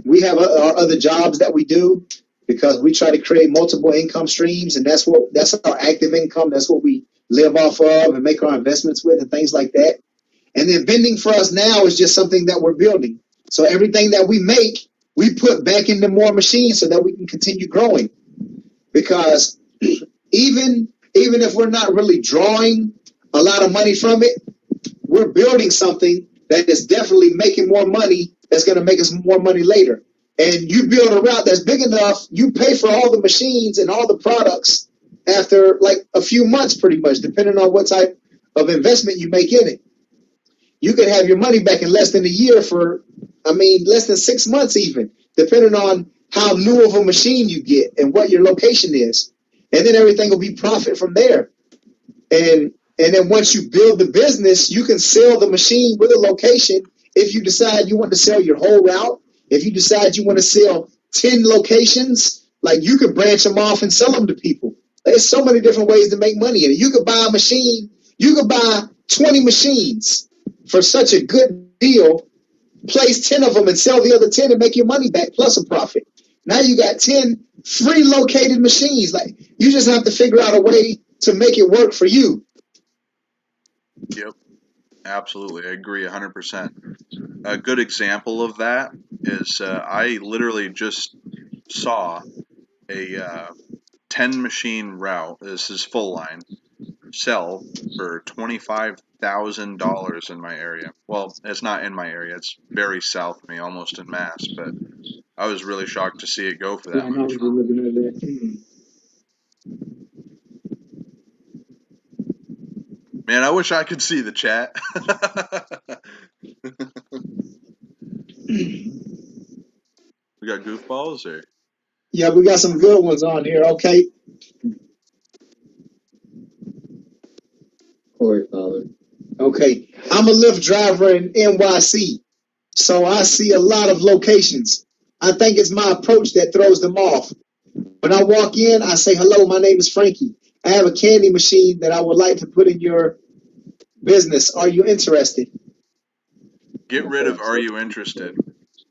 We have our other jobs that we do because we try to create multiple income streams, and that's our active income. That's what we live off of and make our investments with and things like that. And then vending for us now is just something that we're building. So everything that we make, we put back into more machines so that we can continue growing. Because even if we're not really drawing a lot of money from it, we're building something that is definitely making more money that's going to make us more money later. And you build a route that's big enough, you pay for all the machines and all the products after like a few months pretty much, depending on what type of investment you make in it. You could have your money back in less than a year less than 6 months even, depending on how new of a machine you get and what your location is. And then everything will be profit from there. And then once you build the business, you can sell the machine with a location. If you decide you want to sell your whole route, if you decide you want to sell 10 locations, like you could branch them off and sell them to people. There's so many different ways to make money in it. You could buy a machine, you could buy 20 machines for such a good deal, place 10 of them and sell the other 10 and make your money back plus a profit. Now you got 10 free located machines. Like you just have to figure out a way to make it work for you. Yep, absolutely. I agree 100%. A good example of that is I literally just saw a 10 machine route. This is full line. Sell for $25,000 in my area. Well, it's not in my area. It's very south of me, almost in Mass. But I was really shocked to see it go for that much. Man, I wish I could see the chat. We got goofballs or? Yeah, we got some good ones on here. Okay. Corey Fowler. Okay. I'm a Lyft driver in NYC, so I see a lot of locations. I think it's my approach that throws them off. When I walk in, I say, hello, my name is Frankie. I have a candy machine that I would like to put in your business. Are you interested? Get rid of "Are you interested?"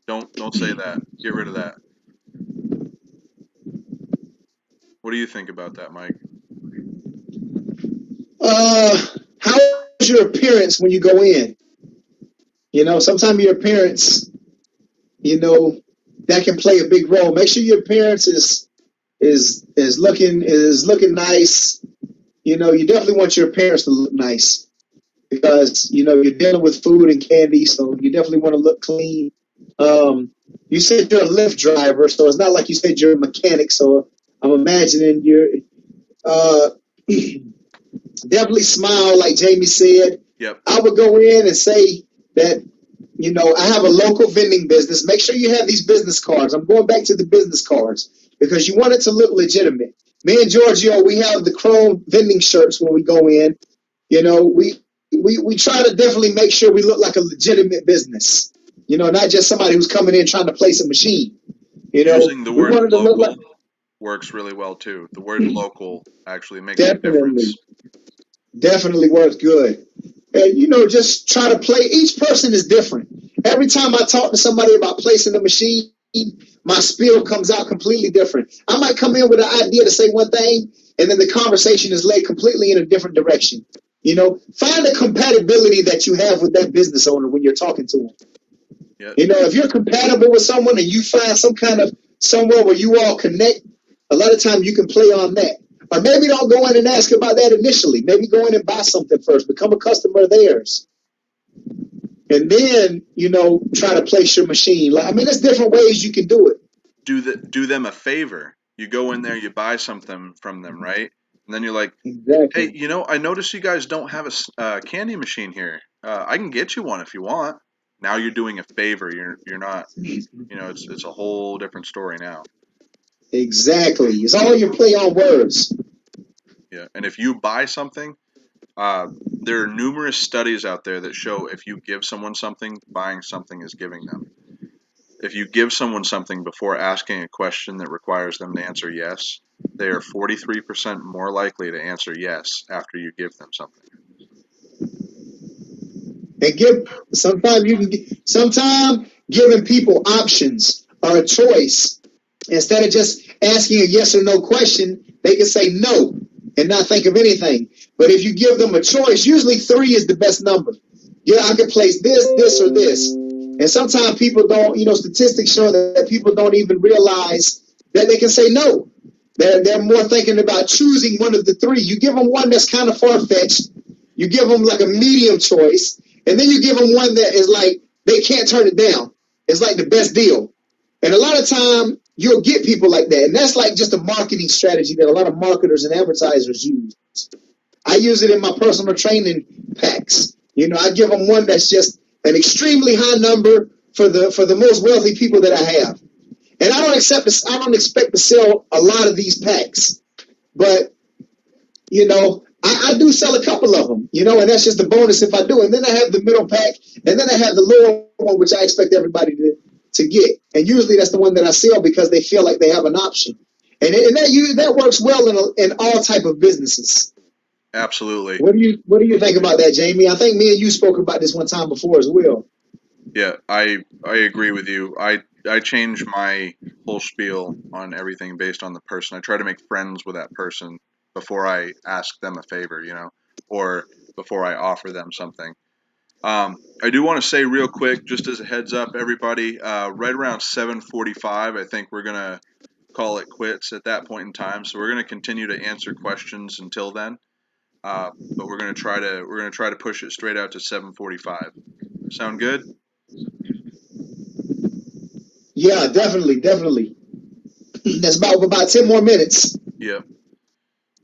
Don't say that. Get rid of that. What do you think about that, Mike? How is your appearance when you go in? Sometimes your appearance, that can play a big role. Make sure your appearance is looking nice. You definitely want your appearance to look nice because you're dealing with food and candy, so you definitely want to look clean. You said you're a Lyft driver, so it's not like you said you're a mechanic. So I'm imagining you're uh, definitely smile, like Jamie said. Yep. I would go in and say that I have a local vending business. Make sure you have these business cards. I'm going back to the business cards because you want it to look legitimate. Me and Giorgio, we have the chrome vending shirts when we go in. We try to definitely make sure we look like a legitimate business. Not just somebody who's coming in trying to place a machine. Using the We word wanted to look local like works really well too. The word local actually makes a definitely, difference. definitely works good. And just try to play. Each person is different. Every time I talk to somebody about placing a machine, my spiel comes out completely different. I might come in with an idea to say one thing, and then the conversation is led completely in a different direction. Find the compatibility that you have with that business owner when you're talking to them. Yep. If you're compatible with someone and you find some kind of somewhere where you all connect, a lot of times you can play on that. Or maybe don't go in and ask about that initially. Maybe go in and buy something first, become a customer of theirs. And then, try to place your machine. There's different ways you can do it. Do them a favor. You go in there, you buy something from them, right? And then you're like, Exactly. hey, I notice you guys don't have a candy machine here. I can get you one if you want. Now you're doing a favor. You're not. It's a whole different story now. Exactly. It's all your play on words. Yeah. And if you buy something, there are numerous studies out there that show if you give someone something, buying something is giving them. If you give someone something before asking a question that requires them to answer yes, they are 43% more likely to answer yes after you give them something. And sometimes giving people options or a choice instead of just asking a yes or no question, they can say no and not think of anything. But if you give them a choice, usually 3 is the best number. Yeah, I could place this, or this. And sometimes people don't, statistics show that people don't even realize that they can say no. They're more thinking about choosing one of the 3. You give them one that's kind of far-fetched. You give them like a medium choice. And then you give them one that is like, they can't turn it down. It's like the best deal. And a lot of time, you'll get people like that. And that's like just a marketing strategy that a lot of marketers and advertisers use. I use it in my personal training packs. I give them one that's just an extremely high number for the most wealthy people that I have. And I don't expect to sell a lot of these packs. But, I do sell a couple of them, and that's just a bonus if I do. And then I have the middle pack, and then I have the lower one, which I expect everybody to get. And usually that's the one that I sell because they feel like they have an option. And that works well in all type of businesses. Absolutely. What do you think about that, Jamie? I think me and you spoke about this one time before as well. Yeah, I agree with you. I change my whole spiel on everything based on the person. I try to make friends with that person before I ask them a favor, or before I offer them something. I do want to say real quick, just as a heads up, everybody, right around 7:45, I think we're gonna call it quits at that point in time. So we're gonna continue to answer questions until then, but we're gonna try to push it straight out to 7:45. Sound good? Yeah, definitely, definitely. That's about 10 more minutes. Yeah.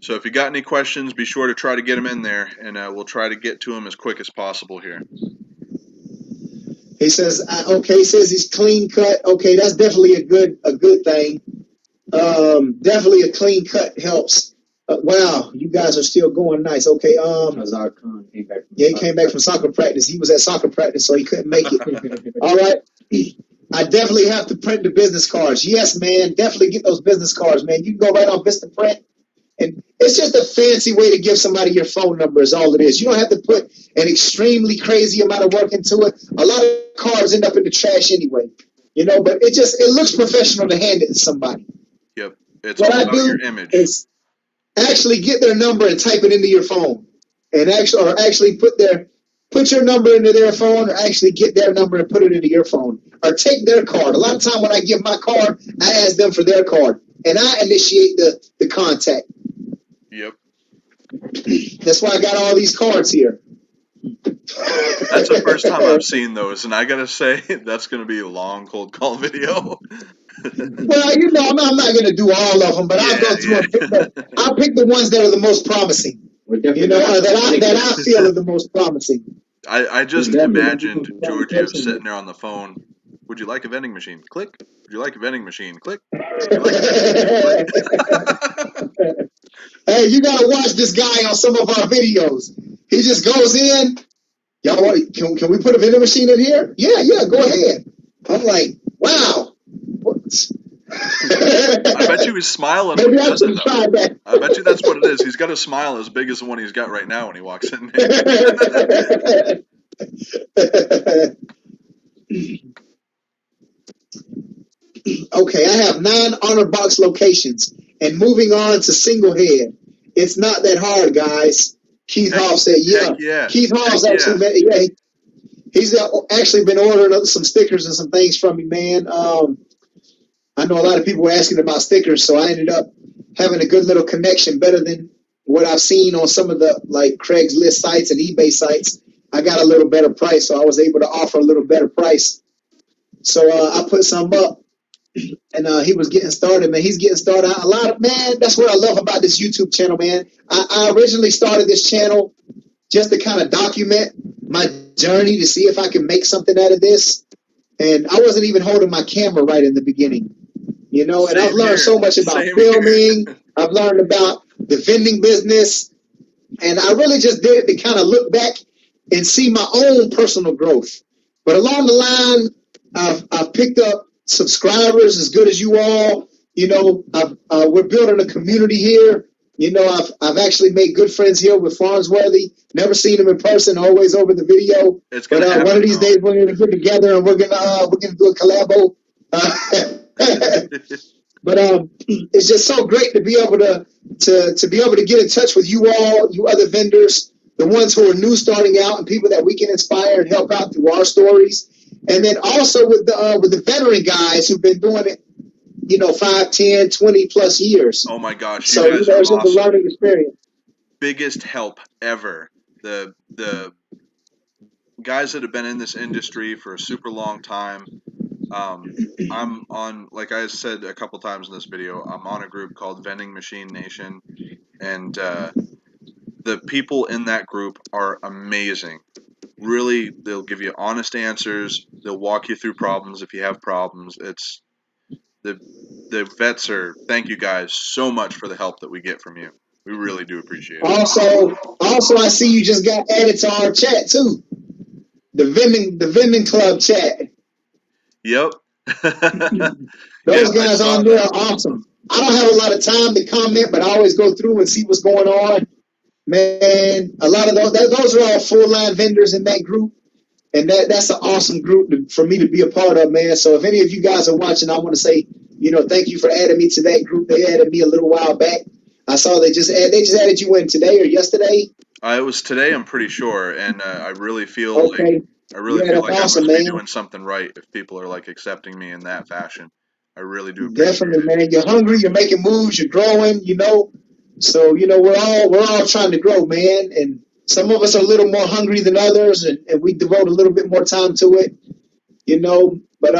So if you got any questions, be sure to try to get them in there, and we'll try to get to them as quick as possible here. He says, okay. He says he's clean cut. Okay, that's definitely a good thing. Definitely a clean cut helps. Wow, you guys are still going nice. Okay. He came back from soccer practice. He was at soccer practice, so he couldn't make it. All right. I definitely have to print the business cards. Yes, man. Definitely get those business cards, man. You can go right on Vista Print. And it's just a fancy way to give somebody your phone number is all it is. You don't have to put an extremely crazy amount of work into it. A lot of cards end up in the trash anyway. But it looks professional to hand it to somebody. Yep. It's What all I about do your image. is actually get their number and type it into your phone, and actually put your number into their phone, or actually get their number and put it into your phone, or take their card. A lot of time when I give my card, I ask them for their card, and I initiate the contact. Yep. That's why I got all these cards here. That's the first time I've seen those, and I gotta say, that's gonna be a long cold call video. Well, I'm not going to do all of them, but I'll go through and I'll pick the ones that are the most promising. That I feel are the most promising. I just imagined Giorgio sitting there on the phone. Would you like a vending machine? Click. Would you like a vending machine? Click. Would you like a vending machine? Click. Hey, you got to watch this guy on some of our videos. He just goes in. Y'all, can we put a vending machine in here? Yeah, go ahead. I'm like, wow. I bet you he's smiling when he does it, though. I bet you that's what it is. He's got a smile as big as the one he's got right now when he walks in there. Okay, I have 9 honor box locations. And moving on to single head. It's not that hard, guys. Keith Hoff said, yeah. Keith Hoff's actually, he's actually been ordering some stickers and some things from me, man. I know a lot of people were asking about stickers, so I ended up having a good little connection, better than what I've seen on some of the like Craigslist sites and eBay sites. I got a little better price, so I was able to offer a little better price. So I put some up, and he was getting started, man. He's getting started. That's what I love about this YouTube channel, man. I originally started this channel just to kind of document my journey to see if I can make something out of this. And I wasn't even holding my camera right in the beginning. And I've learned so much about filming. I've learned about the vending business. And I really just did it to kind of look back and see my own personal growth. But along the line, I've picked up subscribers as good as you all. We're building a community here. I've actually made good friends here with Farnsworthy. Never seen him in person, always over the video. But one of these days we're gonna get together and we're gonna do a collabo. But it's just so great to be able to get in touch with you all, you other vendors, the ones who are new starting out, and people that we can inspire and help out through our stories. And then also with the veteran guys who've been doing it, 5, 10, 20 plus years. Oh my gosh, so you guys are awesome. The learning experience. Biggest help ever. The guys that have been in this industry for a super long time. I'm on, like I said a couple times in this video, I'm on a group called Vending Machine Nation, and the people in that group are amazing. Really, they'll give you honest answers. They'll walk you through problems if you have problems. It's the vets are. Thank you guys so much for the help that we get from you. We really do appreciate it. Also, I see you just got added to our chat too. The vending club chat. Yep. Those guys on there are awesome. I don't have a lot of time to comment, but I always go through and see what's going on. Man, a lot of those are all full line vendors in that group, and that's an awesome group for me to be a part of, man. So if any of you guys are watching, I want to say, thank you for adding me to that group. They added me a little while back. I saw they just added you in today or yesterday. It was today, I'm pretty sure, and I really feel like I'm going to be doing something right if people are like accepting me in that fashion. I really do appreciate Definitely, man. You're hungry. You're making moves. You're growing. So we're all trying to grow, man. And some of us are a little more hungry than others, and we devote a little bit more time to it. But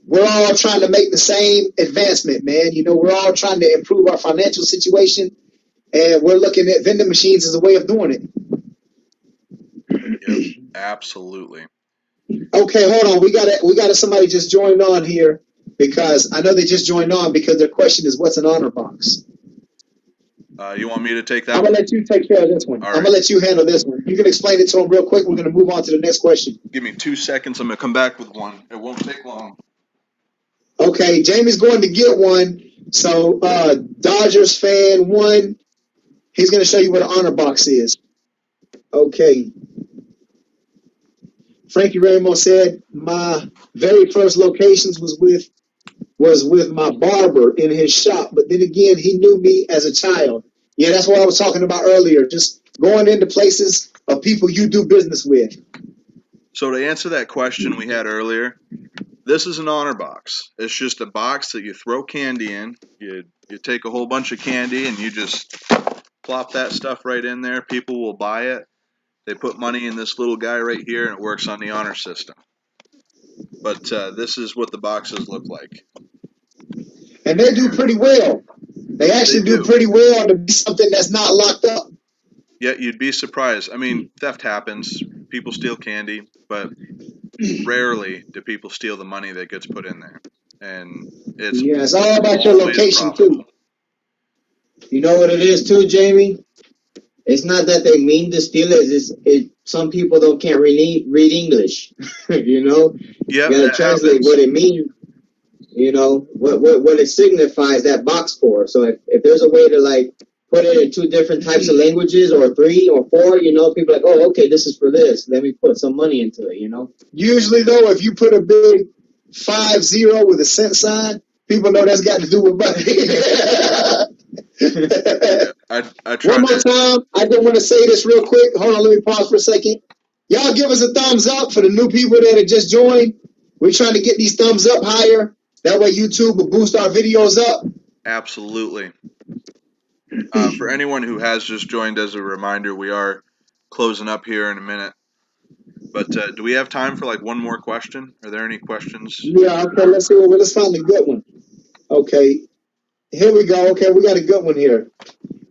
we're all trying to make the same advancement, man. We're all trying to improve our financial situation, and we're looking at vending machines as a way of doing it. Yep, absolutely. Okay, hold on. We got somebody just joined on here, because I know they just joined on because their question is, what's an honor box? You want me to take that? I'm going to let you take care of this one. I'm going to let you handle this one. You can explain it to them real quick. We're going to move on to the next question. Give me 2 seconds. I'm going to come back with one. It won't take long. Okay, Jamie's going to get one. So, Dodgers fan 1, he's going to show you what an honor box is. Okay. Frankie Ramos said my very first locations was with my barber in his shop. But then again, he knew me as a child. Yeah, that's what I was talking about earlier. Just going into places of people you do business with. So to answer that question we had earlier, this is an honor box. It's just a box that you throw candy in. You take a whole bunch of candy and you just plop that stuff right in there. People will buy it. They put money in this little guy right here, and it works on the honor system. But this is what the boxes look like. And they do pretty well. They actually do pretty well to be something that's not locked up. Yeah, you'd be surprised. I mean, theft happens. People steal candy, but rarely do people steal the money that gets put in there. And it's all about your location, too. You know what it is, too, Jamie? It's not that they mean to steal it. Some people can't read English. You know? Yeah, you got to translate happens. What it means. You know, what it signifies, that box for. So if there's a way to, like, put it in 2 different types of languages, or 3 or 4, you know, people are like, oh, okay, this is for this. Let me put some money into it, you know? Usually, though, if you put a big 50 with a cent sign, people know that's got to do with money. One more time, I just want to say this real quick. Hold on, let me pause for a second. Y'all give us a thumbs up for the new people that have just joined. We're trying to get these thumbs up higher. That way YouTube will boost our videos up. Absolutely. For anyone who has just joined, as a reminder, we are closing up here in a minute. But do we have time for like one more question? Are there any questions? Yeah, okay, let's see. Let's find a good one. Okay, here we go. Okay, we got a good one here.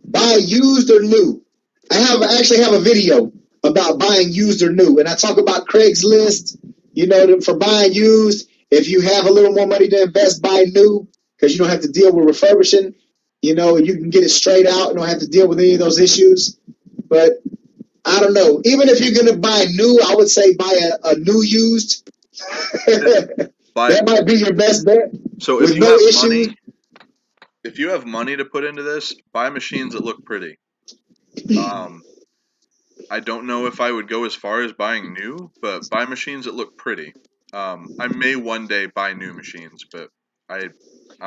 Buy used or new? I actually have a video about buying used or new, and I talk about Craigslist. You know, for buying used, if you have a little more money to invest, buy new, because you don't have to deal with refurbishing. You know, you can get it straight out and don't have to deal with any of those issues. But I don't know. Even if you're going to buy new, I would say buy a new used. That might be your best bet. So if you have money, if you have money to put into this, buy machines that look pretty. I don't know if I would go as far as buying new, but buy machines that look pretty. I may one day buy new machines, but I'm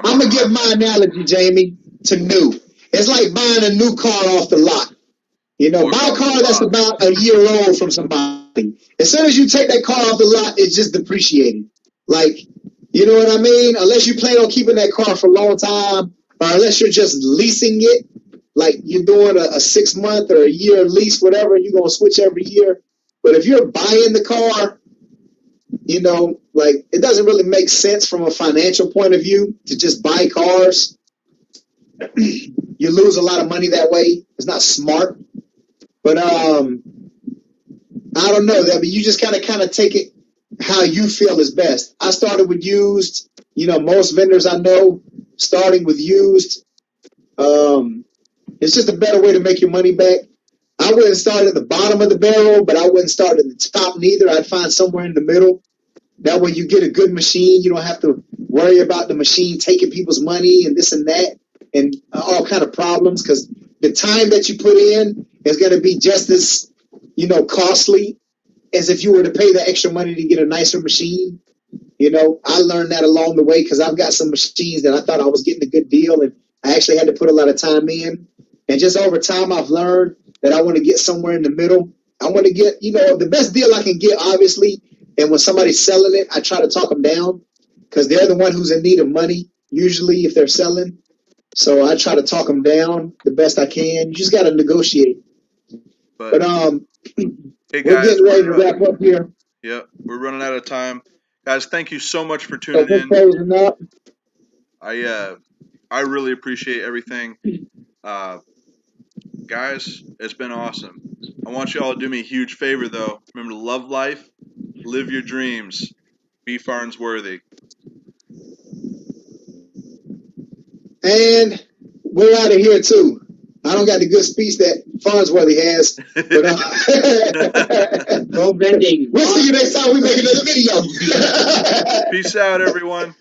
going to give my analogy, Jamie, to new. It's like buying a new car off the lot. You know, buy a car that's about a year old from somebody. As soon as you take that car off the lot, it's just depreciating. Like, you know what I mean? Unless you plan on keeping that car for a long time, or unless you're just leasing it, like you're doing a 6-month or a year lease, whatever, you're going to switch every year. But if you're buying the car, you know, like it doesn't really make sense from a financial point of view to just buy cars. You lose a lot of money that way. It's not smart. But I don't know. I mean, you just kind of take it how you feel is best. I started with used. You know, most vendors I know starting with used. It's just a better way to make your money back. I wouldn't start at the bottom of the barrel, but I wouldn't start at the top neither. I'd find somewhere in the middle. That way you get a good machine. You don't have to worry about the machine taking people's money and this and that and all kind of problems, because the time that you put in is going to be just as, you know, costly as if you were to pay the extra money to get a nicer machine. You know, I learned that along the way because I've got some machines that I thought I was getting a good deal, and I actually had to put a lot of time in. And just over time, I've learned that I want to get somewhere in the middle. I want to get, you know, the best deal I can get, obviously. And when somebody's selling it, I try to talk them down because they're the one who's in need of money, usually, if they're selling. So I try to talk them down the best I can. You just got to negotiate. But hey guys, we're getting ready to wrap up here. Yeah, we're running out of time. Guys, thank you so much for tuning in. Closing up. I really appreciate everything. Guys, it's been awesome. I want you all to do me a huge favor, though. Remember to love life, live your dreams, be Farnsworthy. And we're out of here, too. I don't got the good speech that Farnsworthy has. But Vending. We'll see you next time we make another video. Peace out, everyone.